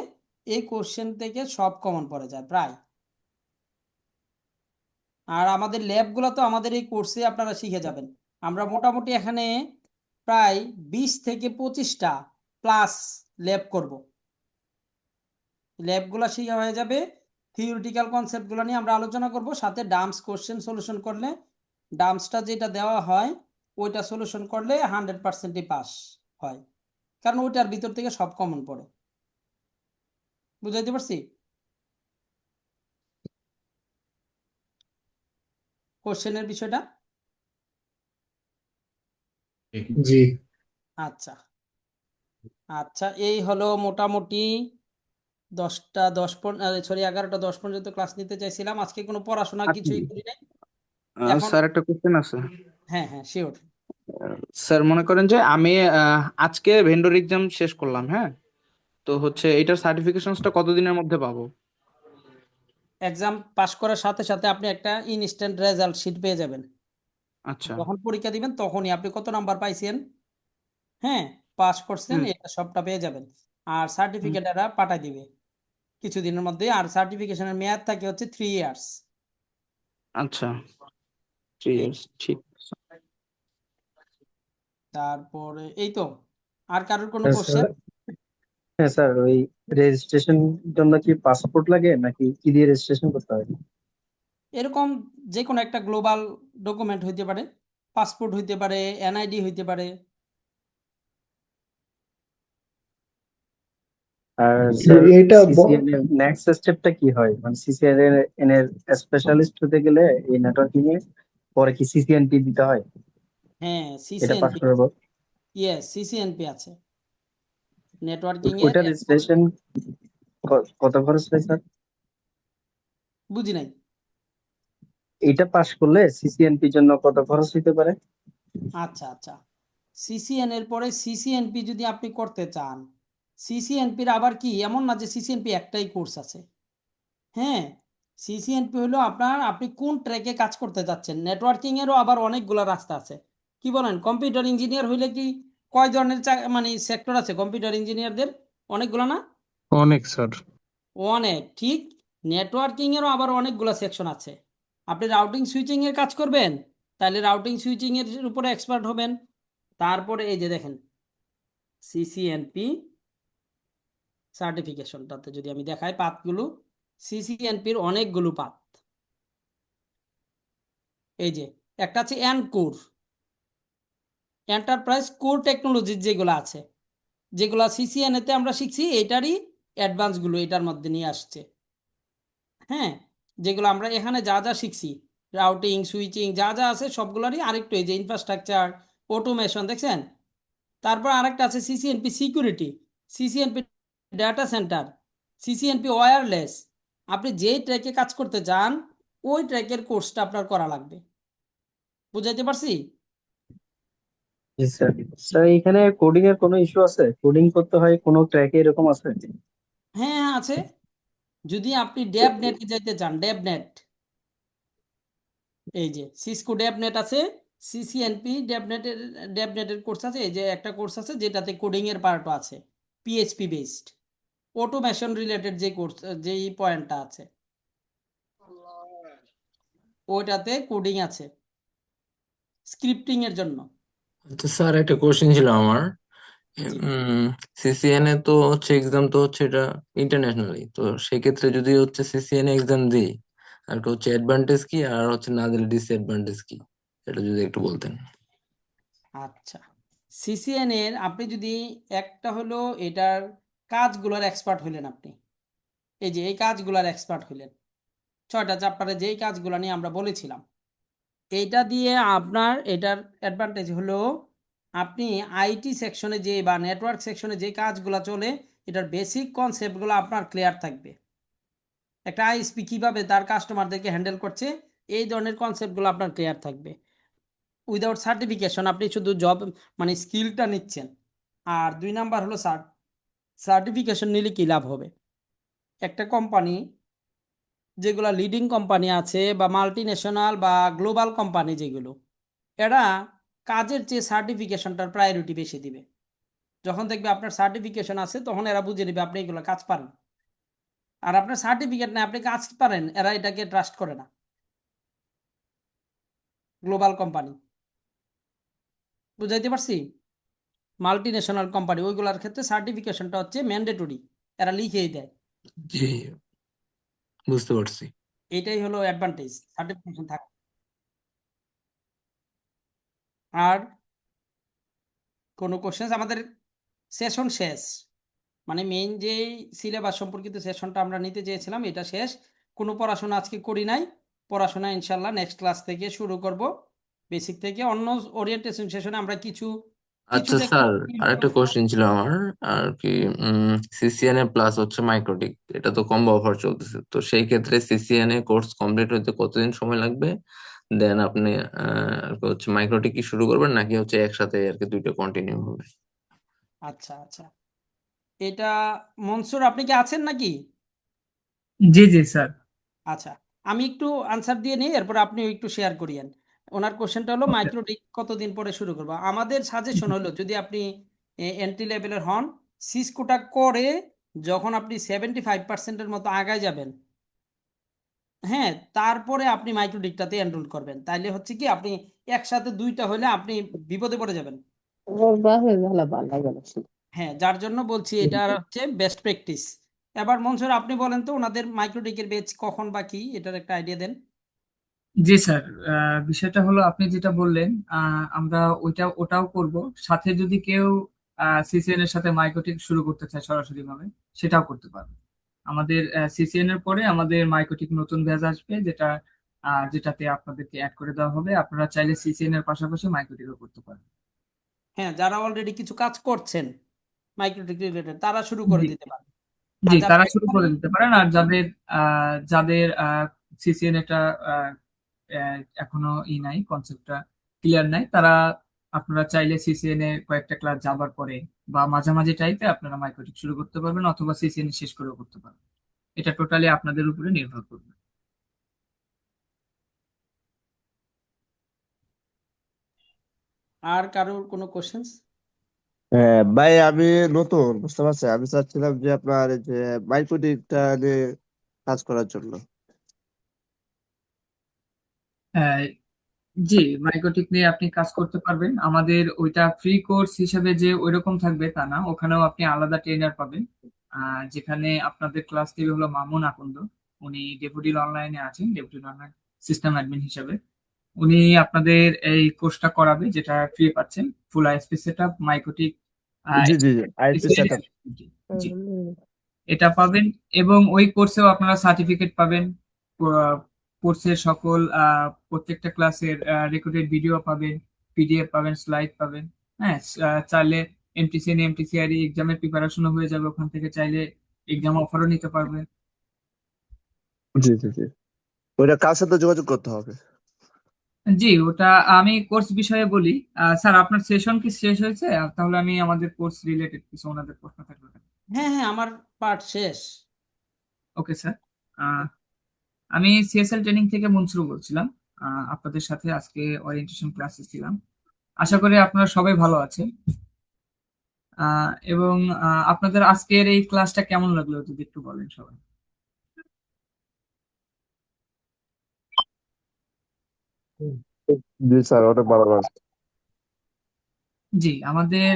এই কোশ্চেন থেকে সব কমন পড়ে যায় প্রায়। আর আমাদের ল্যাবগুলো তো আমাদের এই কোর্সে আপনারা শিখে যাবেন। আমরা মোটামুটি এখানে প্রায় 20 থেকে 25টা প্লাস ল্যাব করব। ল্যাবগুলো শিখা হয়ে যাবে, থিওরিটিক্যাল কনসেপ্টগুলো নিয়ে আমরা আলোচনা করব, সাথে ডাম্পস কোশ্চেন সলিউশন করলে, ডাম্পসটা যেটা দেওয়া হয় ওইটা সলিউশন করলে 100%ই পাস হয়, কারণ ওইটার ভিতর থেকে সব কমন পড়ে। বুঝাইতে পারছি কোশ্চেনের বিষয়টা? জি। আচ্ছা আচ্ছা, এই হলো মোটামুটি 11টা 10 পর্যন্ত ক্লাস নিতে চাইছিলাম। আজকে কোনো পড়াশোনা কিছুই করি নাই এখন। স্যার একটা কোশ্চেন আছে। হ্যাঁ হ্যাঁ, শিওর। স্যার মনে করেন যে আমি আজকে ভেন্ডর এক্সাম শেষ করলাম, হ্যাঁ, তো হচ্ছে এটার সার্টিফিকেশনসটা কতদিনের মধ্যে পাবো? এক্সাম পাস করার সাথে সাথে আপনি একটা ইনস্ট্যান্ট রেজাল্ট শিট পেয়ে যাবেন। আচ্ছা। যখন পরীক্ষা দিবেন তখনই আপনি কত নাম্বার পাইছেন, হ্যাঁ, পাস করছেন, হুম এটা সবটা পেয়ে যাবেন। আর হুম, সার্টিফিকেট এরা পাঠাই দিবে কিছুদিনের মধ্যে। আর সার্টিফিকেশনের মেয়াদ থাকে হচ্ছে 3 ইয়ার্স। আচ্ছা, 3 ইয়ার্স, ঠিক আছে। তারপরে এই তো, আর কারোর কোনো হ্যাঁ কোশ্চেন? স্যার। হ্যাঁ স্যার, ওই রেজিস্ট্রেশন জন্য কি পাসপোর্ট লাগে নাকি কি দিয়ে রেজিস্ট্রেশন করতে হয়? এরকম যে কোনো একটা গ্লোবাল ডকুমেন্ট হইতে পারে, পাসপোর্ট হইতে পারে, এনআইডি হইতে পারে। আর স্যার, এটা সিসিএন এর নেক্সট স্টেপটা কি হয়? মানে সিসিএন এর স্পেশালিস্ট হতে গেলে এই নেটওয়ার্কিং এ পরে কি সিসিএনপি দিতে হয় হ্যাঁ, এটা পাস সিসিএনপি করার আছে। পর? ইয়েস, সিসিএনপি আছে নেটওয়ার্কিং এর। ওইটা রেজিস্ট্রেশন কত খরচ হয় স্যার? বুঝি নাই। এটা পাস করলে সিসিএনপির জন্য কত খরচ হতে পারে? আচ্ছা আচ্ছা, সিসিএন এর পরে সিসিএনপি যদি আপনি করতে চান, সিসিএনপির আবার কি এমন না যে সিসিএনপি একটাই কোর্স আছে। হ্যাঁ, সিসিএনপি হলো আপনি কোন ট্র্যাকে কাজ করতে যাচ্ছেন। নেটওয়ার্কিং এরও আবার অনেকগুলো রাস্তা আছে। কি বলেন, কম্পিউটার ইঞ্জিনিয়ার হইলে কি কয় ধরনের মানে সেক্টর আছে কম্পিউটার ইঞ্জিনিয়ারদের? অনেকগুলো না? অনেক স্যার। অনেক, ঠিক। নেটওয়ার্কিং এরও আবার অনেকগুলো সেকশন আছে। আপনি রাউটিং সুইচিং এর কাজ করবেন, তাহলে রাউটিং সুইচিং এর উপরে এক্সপার্ট হবেন। তারপরে এই যে দেখেন, সিসিএনপি সার্টিফিকেশনটাতে যদি আমি দেখাই পাথগুলো, সিসিএনপির অনেকগুলো পাথ। এই যে একটা আছে এনকোর, এন্টারপ্রাইজ কোর টেকনোলজি, যেগুলো আছে, যেগুলো সিসিএন তে আমরা শিখছি, এটারই অ্যাডভান্স গুলো এটার মধ্যে নিয়ে আসছে। হ্যাঁ, যেগুলো আমরা এখানে যা যা শিখছি, রাউটিং সুইচিং যা যা আছে সবগুলোরই আরেকটু, এই যে ইনফ্রাস্ট্রাকচার অটোমেশন দেখছেন। তারপর আরেকটা আছে CCNP security, CCNP data centre, CCNP wireless. আপনি যেই ট্র্যাকে কাজ করতে চান ওই ট্র্যাকের কোর্সটা আপনার করা লাগবে। বুঝাইতে পারছি? জি স্যার। স্যার, এখানে কোডিং এর কোনো ইস্যু আছে? কোডিং করতে হয় কোনো ট্র্যাকে এরকম আছে? হ্যাঁ হ্যাঁ, আছে। যদি আপনি ডেভ নেটে যাইতে চান, ডেভ নেট, এই যে সিসকো ডেভ নেট আছে, সিসিএনপি ডেভ নেটের কোর্স আছে। এই যে একটা কোর্স আছে যেটাতে কোডিং এর পার্টও আছে, পিএইচপি বেসড অটোমেশন রিলেটেড যে কোর্স, যেই পয়েন্টটা আছে ওইটাতে কোডিং আছে স্ক্রিপ্টিং এর জন্য। আচ্ছা স্যার, একটা কোশ্চেন ছিল আমার। জি, সিসিএন এ তো হচ্ছে এক্সাম, তো হচ্ছে এটা ইন্টারন্যাশনালি, তো সেক্ষেত্রে যদি হচ্ছে সিসিএন এক্সাম দিই, আর কি হচ্ছে অ্যাডভান্টেজ কি, আর হচ্ছে না দিলে ডিসঅ্যাডভান্টেজ কি? এটা যদি একটু বলতেন। আচ্ছা, সিসিএন এর আপনি যদি একটা হলো এটার কাজগুলোর এক্সপার্ট হইলেন, আপনি এই যে এই কাজগুলোর এক্সপার্ট হইলেন 6টা চ্যাপ্টারে যেই কাজগুলো নিয়ে আমরা বলেছিলাম, এইটা দিয়ে আপনার এটার অ্যাডভান্টেজ হলো আপনি আইটি সেকশনে যে বা নেটওয়ার্ক সেকশনে যে কাজগুলো চলে এটার বেসিক কনসেপ্টগুলো আপনার ক্লিয়ার থাকবে। একটা আইএসপি কিভাবে তার কাস্টমারদেরকে হ্যান্ডেল করছে এই ধরনের কনসেপ্টগুলো আপনার ক্লিয়ার থাকবে। উইদাউট সার্টিফিকেশন আপনি শুধু জব মানে স্কিলটা নিচ্ছেন। আর 2 নাম্বার হলো সার্টিফিকেশন নিলে কি লাভ হবে? একটা কোম্পানি যেগুলো লিডিং কোম্পানি আছে বা মাল্টি ন্যাশনাল বা গ্লোবাল কোম্পানি যেগুলো, এরা কাজের চেয়ে সার্টিফিকেশনটার প্রায়োরিটি বেশি দিবে। যখন দেখবে আপনার সার্টিফিকেশন আছে তখন এরা বুঝে নেবে আপনি এগুলো কাজ পারেন। আর আপনার সার্টিফিকেট নেই আপনি কাজ পারেন, এরা এটাকে ট্রাস্ট করে না। গ্লোবাল কোম্পানি, বুঝাইতে পারছি? মাল্টি ন্যাশনাল কোম্পানি ওইগুলোর ক্ষেত্রে সার্টিফিকেশনটা হচ্ছে ম্যান্ডেটরি, এরা লিখেই দেয়। জি, বুঝতে পারছি। এটাই হলো অ্যাডভান্টেজ সার্টিফিকেশন থাকা। আর কোনো কোশ্চেন? আমাদের সেশন শেষ, মানে মেইন যে সিলেবাস সম্পর্কিত সেশনটা আমরা নিতে চেয়েছিলাম এটা শেষ। কোনো পড়াশোনা আজকে করি নাই, পড়াশোনা ইনশাল্লাহ নেক্সট ক্লাস থেকে শুরু করব, বেসিক থেকে। অন্য ওরিয়েন্টেশন সেশনে আমরা কিছু আচ্ছা দেখবো। স্যার, আরেকটা কোশ্চেন ছিল আমার আর কি। সিসিএনএ প্লাস হচ্ছে মাইক্রোটিক, এটা তো কম্বো অফার চলতেছে, তো সেই ক্ষেত্রে সিসিএনএ কোর্স কমপ্লিট হতে কতদিন সময় লাগবে? দেন আপনি আর কি হচ্ছে মাইক্রোটিক কি শুরু করবেন নাকি হচ্ছে একসাথে আর কি দুইটা কন্টিনিউ হবে? আচ্ছা আচ্ছা, এটা মনসুর আপনি কি আছেন নাকি? জি জি স্যার। আচ্ছা, আমি একটু আনসার দিয়ে নিই, এরপর আপনি একটু শেয়ার করিয়েন। ওনার কোশ্চেনটা হলো ওকে। মাইক্রোটিক কতদিন পরে শুরু করবো। আমাদের সাজেশন হলো যদি আপনি এন্ট্রি লেভেলের হন, সিসকোটা করে যখন আপনি 75%-এর মতো আগায় যাবেন, হ্যাঁ, তারপরে আপনি মাইক্রোটিকটাতে এনরোল করবেন। তাইলে হচ্ছে কি আপনি একসাথে দুইটা হলে আপনি বিপদে পড়ে যাবেন। হ্যাঁ, যার জন্য বলছি এটা হচ্ছে বেস্ট প্র্যাকটিস। এবার মনসুর আপনি বলেন তো ওনাদের মাইক্রোটিকের বেচ কখন বা কি, এটার একটা আইডিয়া দেন। জি স্যার, বিষয়টা হলো আপনি যেটা বললেন, আমরা ওটাও করব। সাথে যদি কেউ সিসিএন এর সাথে মাইক্রোটিক শুরু করতে চায় সরাসরি ভাবে, সেটাও করতে পারবে। আমাদের সিসিএন এর পরে আমাদের মাইক্রোটিক নতুন ব্যাচ আসবে, যেটাতে আপনাদেরকে অ্যাড করে দেওয়া হবে। আপনারা চাইলে সিসিএন এর পাশাপাশি মাইক্রোটিকও করতে পারেন। হ্যাঁ, যারা অলরেডি কিছু কাজ করছেন মাইক্রোটিক রিলেটেড তারা শুরু করে জি দিতে পারে। আর জি, যারা তারা শুরু একবারে করে দিতে পারেন। আর যাদের সিসিএন এটা এখনো নাই, কনসেপ্টটা ক্লিয়ার নাই, তারা আপনারা চাইলে সিসিএন এ কয়েকটা ক্লাস যাবার পরে বা মাঝামাঝি টাইপে আপনারা মাইক্রোটিক শুরু করতে পারবেন, অথবা সিসিএন শেষ করেও করতে পারবেন। এটা টোটালি আপনাদের উপরে নির্ভর করবে। আর কারোর কোনো কোশ্চেন্স? হ্যাঁ ভাই, আমি নতুন, বুঝতে পারছেন, আমি চাচ্ছিলাম যে আপনার এই যে মাইক্রোটিকটা নিয়ে কাজ করার জন্য। আহ, জি, মাইক্রোটিক নিয়ে আপনি কাজ করতে পারবেন। আমাদের ওইটা ফ্রি কোর্স হিসেবে যে ওইরকম থাকবে তা না, ওখানেও আপনি আলাদা ট্রেনার পাবেন। যেখানে আপনাদের ক্লাস নেবে হলো মামুন আকন্দ। উনি ডেপুটির অনলাইনে আছেন, ডেপুটির অনলাইন সিস্টেম অ্যাডমিন হিসেবে। উনি আপনাদের এই কোর্সটা করাবে, যেটা ফ্রি পাচ্ছেন। ফুল আইএসপি সেটআপ, মাইক্রোটিক, জি জি জি, আইপি সেটআপ। জি, এটা পাবেন। এবং ওই কোর্সেও আপনারা সার্টিফিকেট পাবেন। কোর্সের সকল প্রত্যেকটা ক্লাসের রেকর্ডেড ভিডিও পাবেন, পিডিএফ পাবেন, স্লাইড পাবেন। হ্যাঁ, চাইলে এমটিসিএন এমটিসিআরই এক্সামের প্রিপারেশনও হয়ে যাবে ওখান থেকে, চাইলে এক্সাম অফারও নিতে পারবেন। জি জি জি, ওইটা কার সাথে যোগাযোগ করতে হবে? জি, ওটা আমি কোর্স বিষয়ে বলি। স্যার, আপনার সেশন কি শেষ হয়েছে? তাহলে আমি আমাদের কোর্স রিলেটেড কিছু ওনাদের প্রশ্ন থাকবে। হ্যাঁ হ্যাঁ, আমার পার্ট শেষ। ওকে স্যার, আমি সিএসএল ট্রেনিং থেকে মনসুর বলছিলাম। আপনাদের সাথে আজকে ওরিয়েন্টেশন ক্লাসে ছিলাম। আশা করি আপনারা সবাই ভালো আছেন। এবং আপনাদের আজকের এই ক্লাসটা কেমন লাগলো যদি একটু বলেন সবাই। জি স্যার, অনেক ভালো লাগছে। জি, আমাদের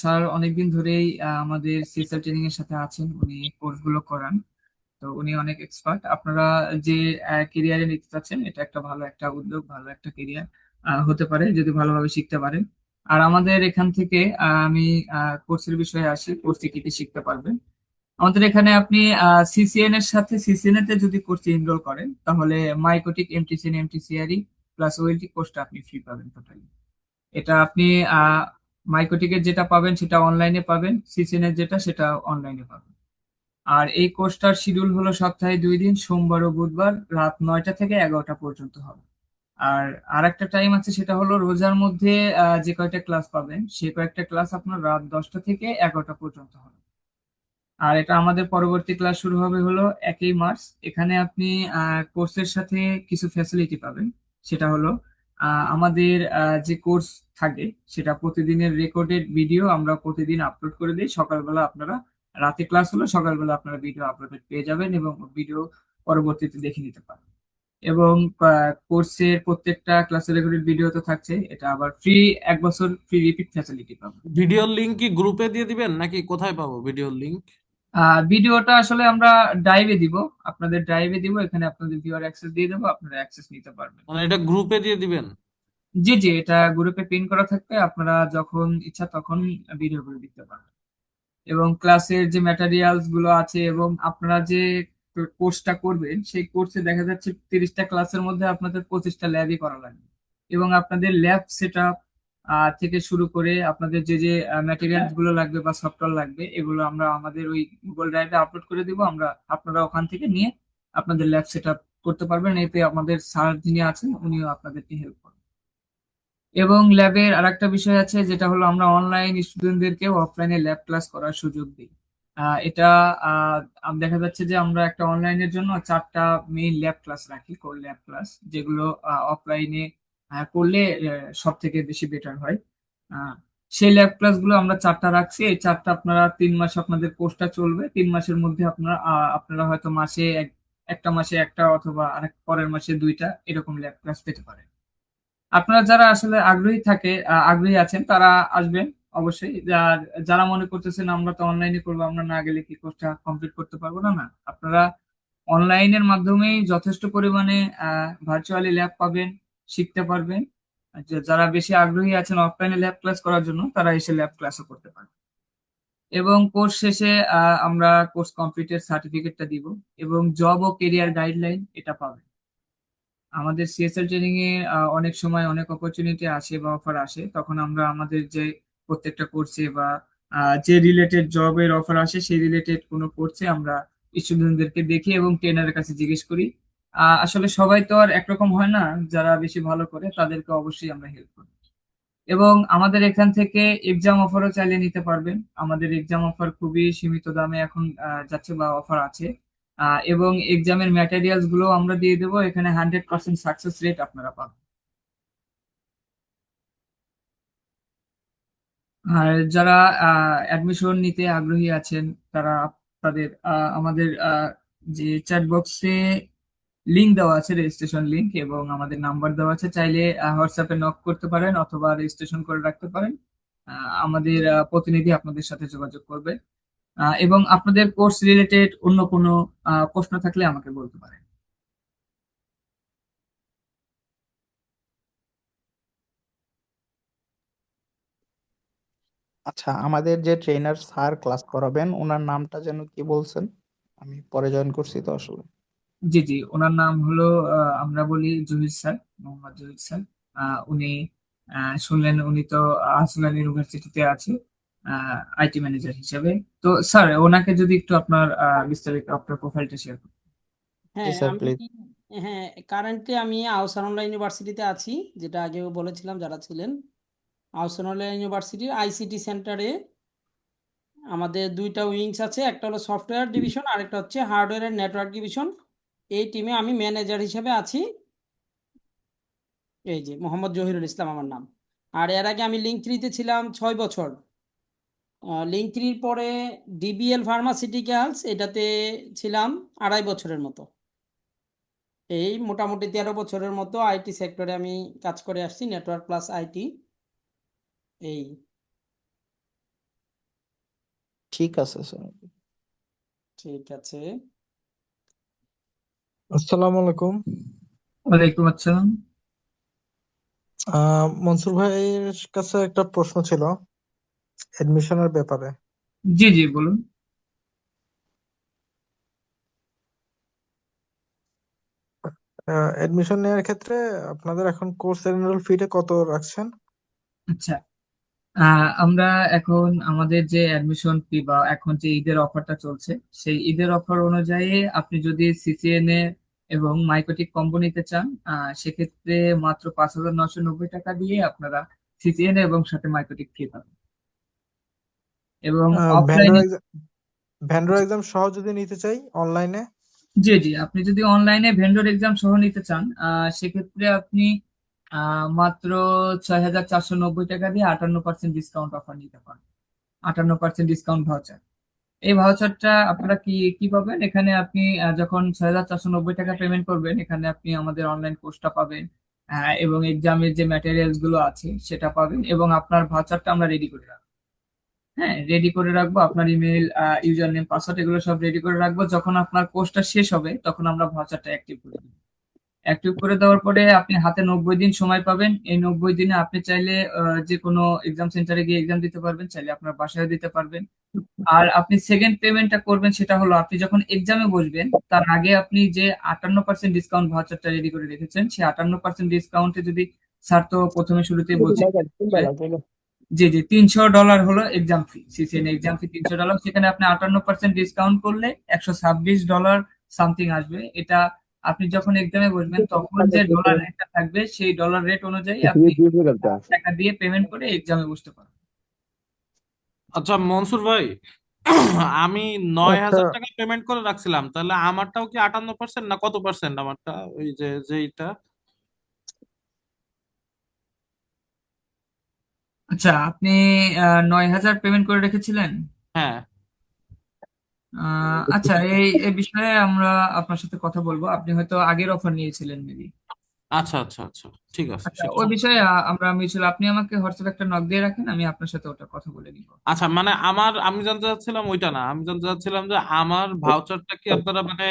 স্যার অনেকদিন ধরেই আমাদের সিএসএল ট্রেনিং এর সাথে আছেন, উনি কোর্সগুলো করান। তো উনি অনেক এক্সপার্ট। আপনারা যে কেরিয়ারে নিতে চাচ্ছেন, এটা একটা ভালো একটা উদ্যোগ, ভালো একটা কেরিয়ার। হতে পারে যদি ভালোভাবে শিখতে পারেন। আর আমাদের এখান থেকে আমি কোর্সের বিষয়ে আসি, কোর্সে কি কি শিখতে পারবেন। আমাদের এখানে আপনি সিসিএন এর সাথে সিসিএন তে যদি কোর্সে এনরোল করেন তাহলে মাইকোটিক এমটিসিএন এমটিসিআরই প্লাস ওএলটি কোর্সটা আপনি ফ্রি পাবেন টোটালি। এটা আপনি মাইকোটিকের যেটা পাবেন সেটা অনলাইনে পাবেন, সিসিএন এর যেটা সেটা অনলাইনে পাবেন। আর এই কোর্সটার শিডিউল হলো সপ্তাহে 2 দিন, সোমবার ও বুধবার রাত 9টা থেকে 11টা পর্যন্ত হবে। আর আরেকটা টাইম আছে সেটা হলো রোজার মধ্যে যে কয়টা ক্লাস পাবেন সে কয়েকটা ক্লাস আপনার রাত 10টা থেকে 11টা পর্যন্ত হবে। আর এটা আমাদের পরবর্তী ক্লাস শুরু হবে হলো 1ই মার্চ। এখানে আপনি কোর্সের সাথে কিছু ফ্যাসিলিটি পাবেন। সেটা হলো আমাদের যে কোর্স থাকে সেটা প্রতিদিনের রেকর্ডেড ভিডিও আমরা প্রতিদিন আপলোড করে দিই। সকালবেলা আপনারা, রাতে ক্লাস হলো সকালবেলা আপনারা ভিডিও আপলোডেড পেয়ে যাবেন এবং ভিডিও পরবর্তীতে দেখে নিতে পারবেন। এবং কোর্সের প্রত্যেকটা ক্লাসের রেকর্ডেড ভিডিও তো থাকছে, এটা আবার ফ্রি, 1 বছর ফ্রি রিপিট ফ্যাসিলিটি পাবেন। ভিডিওর লিংক কি গ্রুপে দিয়ে দিবেন নাকি কোথায় পাবো ভিডিওর লিংক? ভিডিওটা আসলে আমরা ড্রাইভে দিব, আপনাদের ড্রাইভে দিব, এখানে আপনাদের ভিউয়ার অ্যাক্সেস দিয়ে দেবো, আপনারা অ্যাক্সেস নিতে পারবেন। মানে এটা গ্রুপে দিয়ে দিবেন? জি জি, এটা গ্রুপে পিন করা থাকবে, আপনারা যখন ইচ্ছা তখন ভিডিওগুলো দেখতে পারবেন। এবং ক্লাসের যে ম্যাটেরিয়ালস গুলো আছে এবং আপনারা যে কোর্সটা করবেন সেই কোর্সে দেখা যাচ্ছে 30টা ক্লাসের মধ্যে আপনাদের 25টা ল্যাবই করা লাগবে। এবং আপনাদের ল্যাব সেট আপ থেকে শুরু করে আপনাদের যে যে ম্যাটেরিয়ালস গুলো লাগবে বা সফটওয়্যার লাগবে এগুলো আমরা আমাদের ওই গুগল ড্রাইভে আপলোড করে দিব, আপনারা ওখান থেকে নিয়ে আপনাদের ল্যাব সেট আপ করতে পারবেন। এতে আমাদের স্যার যিনি আছেন উনিও আপনাদেরকে হেল্প করবেন। এবং ল্যাবের আরেকটা বিষয় আছে যেটা হলো আমরা অনলাইন স্টুডেন্টদেরকেও অফলাইনে ল্যাব ক্লাস করার সুযোগ দিই। এটা দেখা যাচ্ছে যে আমরা একটা অনলাইনের জন্য 4টা মেইন ল্যাব ক্লাস রাখি, কোর ল্যাব ক্লাস, যেগুলো অফলাইনে করলে সব থেকে বেশি বেটার হয়। আহ, সেই ল্যাব ক্লাসগুলো আমরা 4টা রাখছি। এই 4টা আপনারা 3 মাস আপনাদের কোর্সটা চলবে, 3 মাসের মধ্যে আপনারা হয়তো একটা মাসে একটা অথবা আরেক পরের মাসে 2টা এরকম ল্যাব ক্লাস পেতে পারেন। আপনারা যারা আসলে আগ্রহী আছেন তারা আসবেন অবশ্যই। আর যারা মনে করতেছেন আমরা তো অনলাইনে করবো, আমরা না গেলে কি কোর্সটা কমপ্লিট করতে পারবো না, না, আপনারা অনলাইনের মাধ্যমেই যথেষ্ট পরিমাণে ভার্চুয়ালি ল্যাব পাবেন, শিখতে পারবেন। আর যারা বেশি আগ্রহী আছেন অফলাইনে ল্যাব ক্লাস করার জন্য তারা এসে ল্যাব ক্লাসও করতে পারবেন। এবং কোর্স শেষে আমরা কোর্স কমপ্লিটের সার্টিফিকেটটা দিব এবং জব ও কেরিয়ার গাইডলাইন এটা পাবেন। আমাদের সিএসএল ট্রেনিং এ অনেক সময় অনেক অপরচুনিটি আসে বা অফার আসে, তখন আমরা আমাদের যে প্রত্যেকটা কোর্সে বা যে রিলেটেড জবের অফার আসে সেই রিলেটেড কোনো কোর্সে আমরা স্টুডেন্টদেরকে দেখি এবং ট্রেনারের কাছে জিজ্ঞেস করি। আসলে সবাই তো আর একরকম হয় না, যারা বেশি ভালো করে তাদেরকে অবশ্যই আমরা হেল্প করি। এবং আমাদের এখান থেকে এক্সাম অফারও চাইলে নিতে পারবেন। আমাদের এক্সাম অফার খুবই সীমিত দামে এখন যাচ্ছে বা অফার আছে। এবং এক্সামের ম্যাটেরিয়ালস গুলো আমরা দিয়ে দেবো, এখানে 100% সাকসেস রেট আপনারা পাবেন। আর যারা অ্যাডমিশন নিতে আগ্রহী আছেন তারা তাদের আমাদের যে চ্যাট বক্সে লিংক দেওয়া আছে, রেজিস্ট্রেশন লিংক, এবং আমাদের নাম্বার দেওয়া আছে, চাইলে হোয়াটসঅ্যাপে নক করতে পারেন অথবা রেজিস্ট্রেশন করে রাখতে পারেন। আমাদের প্রতিনিধি আপনাদের সাথে যোগাযোগ করবে। এবং আপনাদের কোর্স রিলেটেড অন্য কোনো প্রশ্ন থাকলে আমাকে বলতে পারেন। আচ্ছা, আমাদের যে ট্রেনার স্যার ক্লাস করাবেন ওনার নামটা যেন কি বলছেন? আমি পরে জয়েন করছি তো আসলে। জি জি, ওনার নাম হলো আমরা বলি জহির স্যার, মোহাম্মদ জহির স্যার। উনি শুনলেন উনি তো আর্সেনাল ইউনিভার্সিটিতে আছে আইটি ম্যানেজার হিসেবে। তো স্যার ওনাকে যদি একটু আপনার বিস্তারিত আপনার প্রোফাইলটা শেয়ার করুন। জি হ্যাঁ স্যার, আমি প্লিজ। হ্যাঁ কারেন্টলি আমি আহসানুল্লাহ ইউনিভার্সিটিতে আছি, যেটা আগেও বলেছিলাম যারা ছিলেন। আহসানুল্লাহ ইউনিভার্সিটির আইসিটি সেন্টারে আমাদের 2টা উইংস আছে, একটা হলো সফটওয়্যার ডিভিশন আর একটা হচ্ছে হার্ডওয়্যার এন্ড নেটওয়ার্ক ডিভিশন। এই টিমে আমি ম্যানেজার হিসেবে আছি। এই যে মোহাম্মদ জহিরুল ইসলাম আমার নাম। আর এর আগে আমি লিঙ্ক 3-তে ছিলাম 6 বছর। লিঙ্ক 3-র পরে ডিবিএল ফার্মাসিউটিক্যালস এটাতে ছিলাম 2.5 বছরের মতো। এই মোটামুটি 13 বছরের মতো আইটি সেক্টরে আমি কাজ করে আসছি, নেটওয়ার্ক প্লাস আইটি। এই ঠিক আছে স্যার। ঠিক আছে। আসসালামু আলাইকুম। ওয়ালাইকুম আসসালাম। মনসুর ভাইয়ের কাছে একটা প্রশ্ন ছিল এডমিশনের ব্যাপারে। জি জি বলুন। এডমিশন নেওয়ার ক্ষেত্রে আপনাদের এখন কোর্স এনুয়াল ফিটা কত রাখছেন? আচ্ছা, আমরা এখন আমাদের যে অ্যাডমিশন ফি বা এখন যে ঈদের অফারটা চলছে, সেই ঈদের অফার অনুযায়ী আপনি যদি সিসিএনএ এবং মাইকোটিক কম্বো নিতে চান, সেক্ষেত্রে মাত্র 5,990 টাকা দিয়ে আপনারা সিসিএনএ এবং সাথে মাইকোটিক ফ্রি পাবেন। এবং ভেন্ডর অফলাইনে, ভেন্ডর এক্সাম সহ যদি নিতে চাই অনলাইনে? জি জি, আপনি যদি অনলাইনে ভেন্ডর এক্সাম সহ নিতে চান, সেক্ষেত্রে আপনি মাত্র 6,490 টাকা দিয়ে 58% ডিসকাউন্ট অফার নিতে পারেন। 58% ডিসকাউন্ট ভাউচার। এই ভাউচারটা আপনারা কি কি পাবেন এখানে? আপনি যখন 6,490 টাকা পেমেন্ট করবেন, এখানে আপনি আমাদের অনলাইন কোর্সটা পাবেন, এবং এক্সামের যে ম্যাটেরিয়ালস গুলো আছে সেটা পাবেন, এবং আপনার ভাউচারটা আমরা রেডি করে রাখবো। হ্যাঁ, রেডি করে রাখবো, আপনার ইমেল, ইউজার নেম, পাসওয়ার্ড এগুলো সব রেডি করে রাখবো। যখন আপনার কোর্সটা শেষ হবে তখন আমরা ভাউচারটা অ্যাক্টিভ করে দেবো। অ্যাক্টিভ করে দেওয়ার পরে আপনি হাতে 90 দিন সময় পাবেন। এই 90 দিনে আপনি চাইলে যে কোনো এক্সাম সেন্টারে গিয়ে এক্সাম দিতে পারবেন, চাইলে আপনার বাসায় দিতে পারবেন। আর আপনি সেকেন্ড পেমেন্টটা করবেন, সেটা হলো আপনি যখন এক্সামে বসবেন তার আগে আপনি যে 58% ডিসকাউন্ট ভাউচারটা রেডি করে রেখেছেন, সেই 58% ডিসকাউন্টে যদি, স্যার তো প্রথমে শুরুতেই বলছি, জি জি, $300 হলো এক্সাম ফি, সিসিএন এক্সাম ফি $300। সেখানে আপনি 58% ডিসকাউন্ট করলে $126 সামথিং আসবে। এটা আপনি যখন এক্সামে বসবেন তখন যে ডলার রেটটা থাকবে, সেই ডলার রেট অনুযায়ী আপনি টাকা দিয়ে পেমেন্ট করে এক্সামে বসতে পারবেন। আচ্ছা মনসুর ভাই, আমি 9,000 আচ্ছা, টাকা পেমেন্ট করে রাখছিলাম, তাহলে আমারটাও কি 58% না কত পার্সেন্ট আমারটা, ওই যে যেইটা? আচ্ছা, আপনি 9,000 পেমেন্ট করে রেখেছিলেন। হ্যাঁ। আচ্ছা, এই এই বিষয়ে আমরা আপনার সাথে কথা বলবো। আপনি হয়তো আগের অফার নিয়েছিলেন মেবি। আচ্ছা আচ্ছা আচ্ছা, ঠিক আছে, আচ্ছা, সেটা ওই সমস্যা বিষয়ে নেই। আমরা মিউচুয়াল, আপনি আমাকে হোয়াটসঅ্যাপে একটা নক দিয়ে রাখেন, আমি আপনার সাথে ওটা কথা বলে নিব। আচ্ছা, মানে আমি জানতে চাচ্ছিলাম ওইটা না, আমি জানতে চাচ্ছিলাম যে আমার ভাউচারটা কি আপনারা মানে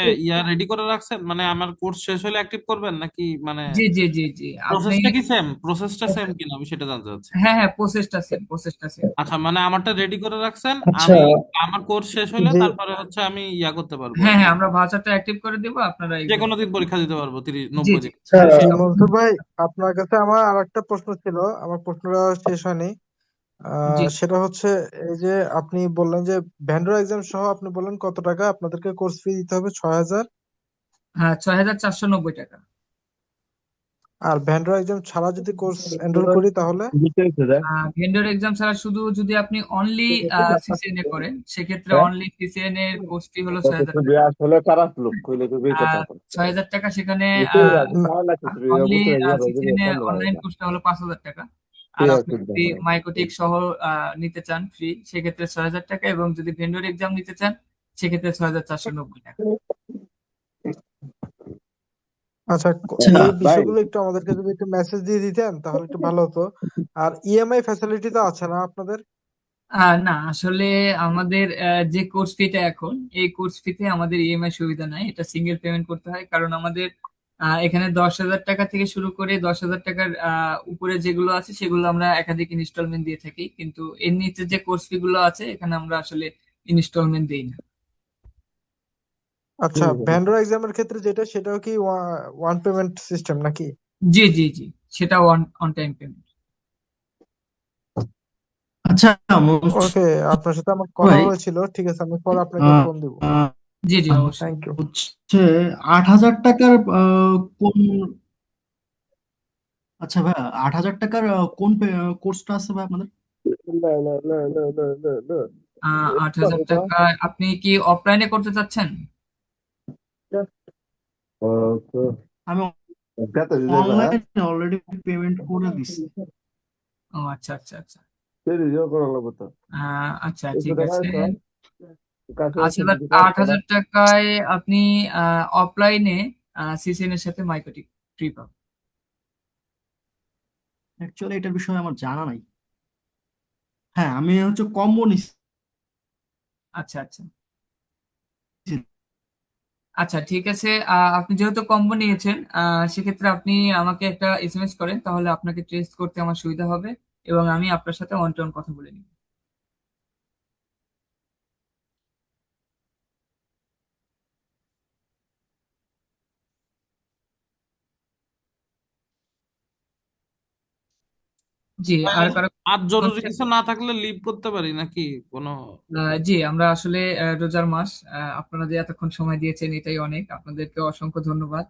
রেডি করে রাখছেন, মানে আমার কোর্স শেষ হলে অ্যাক্টিভ করবেন নাকি, মানে জি জি জি জি, আপনি, প্রসেসটা কি সেম, প্রসেসটা সেম কিনা আমি সেটা জানতে চাচ্ছি। হ্যাঁ হ্যাঁ, প্রসেসটা সেম, প্রসেসটা সেম। আচ্ছা, মানে আমারটা রেডি করে রাখছেন, আচ্ছা, আমি আমার কোর্স শেষ হলে যে তারপরে হচ্ছে আমি করতে পারবো আর হ্যাঁ কি, হ্যাঁ, আমরা ভাউচারটা অ্যাক্টিভ করে দেবো, আপনারা যে এক্সাম। কোনো দিন পরীক্ষা দিতে পারবো জি 90 জি, দিন। আচ্ছা, জি সেটা। মনসুর ভাই, আপনার কাছে আমার আর একটা প্রশ্ন ছিল, আমার প্রশ্নটা শেষ হয়নি। জি, সেটা হচ্ছে এই যে আপনি বললেন যে ভেন্ডর এক্সাম সহ আপনি বললেন কত টাকা আপনাদেরকে কোর্স ফি দিতে হবে? 6,000। হ্যাঁ, 6,490 টাকা। আর ভেন্ডর এক্সাম ছাড়া যদি কোর্স এনরোল করি তাহলে? ভেন্ডর এক্সাম ছাড়া শুধু যদি আপনি অনলি সিসিএনএ করেন, সেক্ষেত্রে অনলি সিসিএনএ এর কোর্স ফি হলো 6,000 টাকা। আহ 6,000 টাকা, সেখানে অনলি সিসিএনএ অনলাইন কোর্সটা হলো 5,000 টাকা। আর আপনি যদি মাইকোটিক সহ নিতে চান ফ্রি, সেক্ষেত্রে 6,000 টাকা, এবং যদি ভেন্ডর এক্সাম নিতে চান সেক্ষেত্রে 6,490 টাকা। আচ্ছা, আচ্ছা, এই বিষয়গুলো একটু আমাদেরকে যদি একটু মেসেজ দিয়ে দিতেন তাহলে একটু ভালো হতো। আর ইএমআই ফ্যাসিলিটি তো আছে না আপনাদের? না, আসলে আমাদের যে কোর্স ফিটা এখন, এই কোর্স ফিতে আমাদের ইএমআই সুবিধা নাই, এটা সিঙ্গেল পেমেন্ট করতে হয়। কারণ আমাদের এখানে 10,000 টাকা থেকে শুরু করে 10,000 টাকার উপরে যেগুলো আছে সেগুলো আমরা একাধিক ইনস্টলমেন্ট দিয়ে থাকি, কিন্তু এর নিচে যে কোর্স ফি গুলো আছে এখানে আমরা আসলে ইনস্টলমেন্ট দিই না। আচ্ছা, ভেন্ডর এক্সামের ক্ষেত্রে যেটা, সেটাও কি ওয়ান পেমেন্ট সিস্টেম নাকি? জি জি জি, সেটা অন অন টাইম পেমেন্ট। আচ্ছা মনসুর ওকে, আপনার সাথে আমার কথা ভাই, হয়েছিল, ঠিক আছে, আমি পরে আপনাকে আহ, ফোন দিব। আহ, জি জি, অবশ্যই। Thank you. হচ্ছে 8,000 টাকার কোন, আচ্ছা ভাই, 8,000 টাকার কোন কোর্সটা আছে ভাই আপনাদের? 8,000 টাকা আপনি কি অফলাইনে করতে চাচ্ছেন? আমি অনলাইনে অলরেডি পেমেন্ট করে দিছি। ও আচ্ছা আচ্ছা আচ্ছা, আচ্ছা ঠিক আছে। 8,000 টাকায় আপনি অফলাইনে সিসিএন এর সাথে মাইকোটিক ফ্রি পাবেন। অ্যাকচুয়ালি এটার বিষয়ে আমার জানা নাই। হ্যাঁ, আমি হচ্ছে কম্বো নিছি। আচ্ছা আচ্ছা, আচ্ছা ঠিক আছে, আপনি যেহেতু কম্বো নিয়েছেন সেক্ষেত্রে আপনি আমাকে একটা এসএমএস করেন, তাহলে আপনাকে ট্রেস করতে আমার সুবিধা হবে এবং আমি আপনার সাথে অন টু অন কথা বলে নিব। জি, ভাই, আর কারো আর জরুরি concept- কিছু না থাকলে লিভ করতে পারি নাকি কোনো? জি, আমরা আসলে রোজার মাস, আপনারা যে এতক্ষণ সময় দিয়েছেন এটাই অনেক, আপনাদেরকে অসংখ্য ধন্যবাদ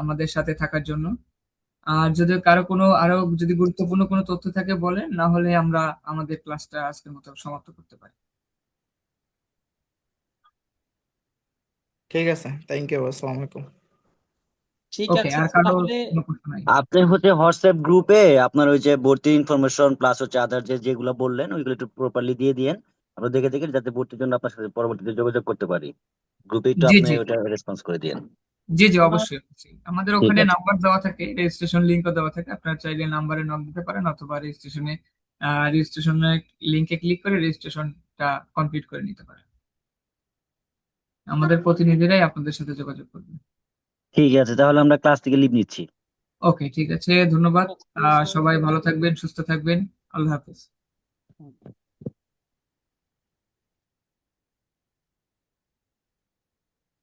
আমাদের সাথে থাকার জন্য। আর যদি কারো কোনো আরো যদি গুরুত্বপূর্ণ কোনো তথ্য থাকে বলেন, না হলে আমরা আমাদের ক্লাসটা আজকের মতো সমাপ্ত করতে পারি। ঠিক আছে, থ্যাংক ইউ, আসসালামু আলাইকুম। ঠিক ওকে, আছে আর কারো তাহলে কোনো প্রশ্ন নাই? আপনি হচ্ছে হোয়াটসঅ্যাপ গ্রুপে আপনার ওই যে ভর্তির ইনফরমেশন প্লাস হচ্ছে আদার যেগুলো বললেন ওইগুলো একটু প্রপারলি দিয়ে দিয়েন, আমরা দেখে দেখে যাতে ভর্তির জন্য আপনার সাথে পরবর্তীতে যোগাযোগ করতে পারি। গ্রুপে একটু জি আপনি জি ওটা রেসপন্স করে দিয়েন। জি জি, আমরা অবশ্যই অবশ্যই। আমাদের ঠিক ওখানে আছে, নাম্বার দেওয়া থাকে, রেজিস্ট্রেশন লিংকও দেওয়া থাকে, আপনারা চাইলে নাম্বারে নক দিতে পারেন অথবা রেজিস্ট্রেশনের লিংকে ক্লিক করে রেজিস্ট্রেশনটা কমপ্লিট করে নিতে পারেন। আমাদের প্রতিনিধিরাই আপনাদের সাথে যোগাযোগ করবে। ঠিক আছে, তাহলে আমরা ক্লাস থেকে লিভ নিচ্ছি। ওকে, ঠিক আছে, ধন্যবাদ। ঠিক আছে সবাই ভালো থাকবেন, সুস্থ থাকবেন। আল্লাহ হাফেজ।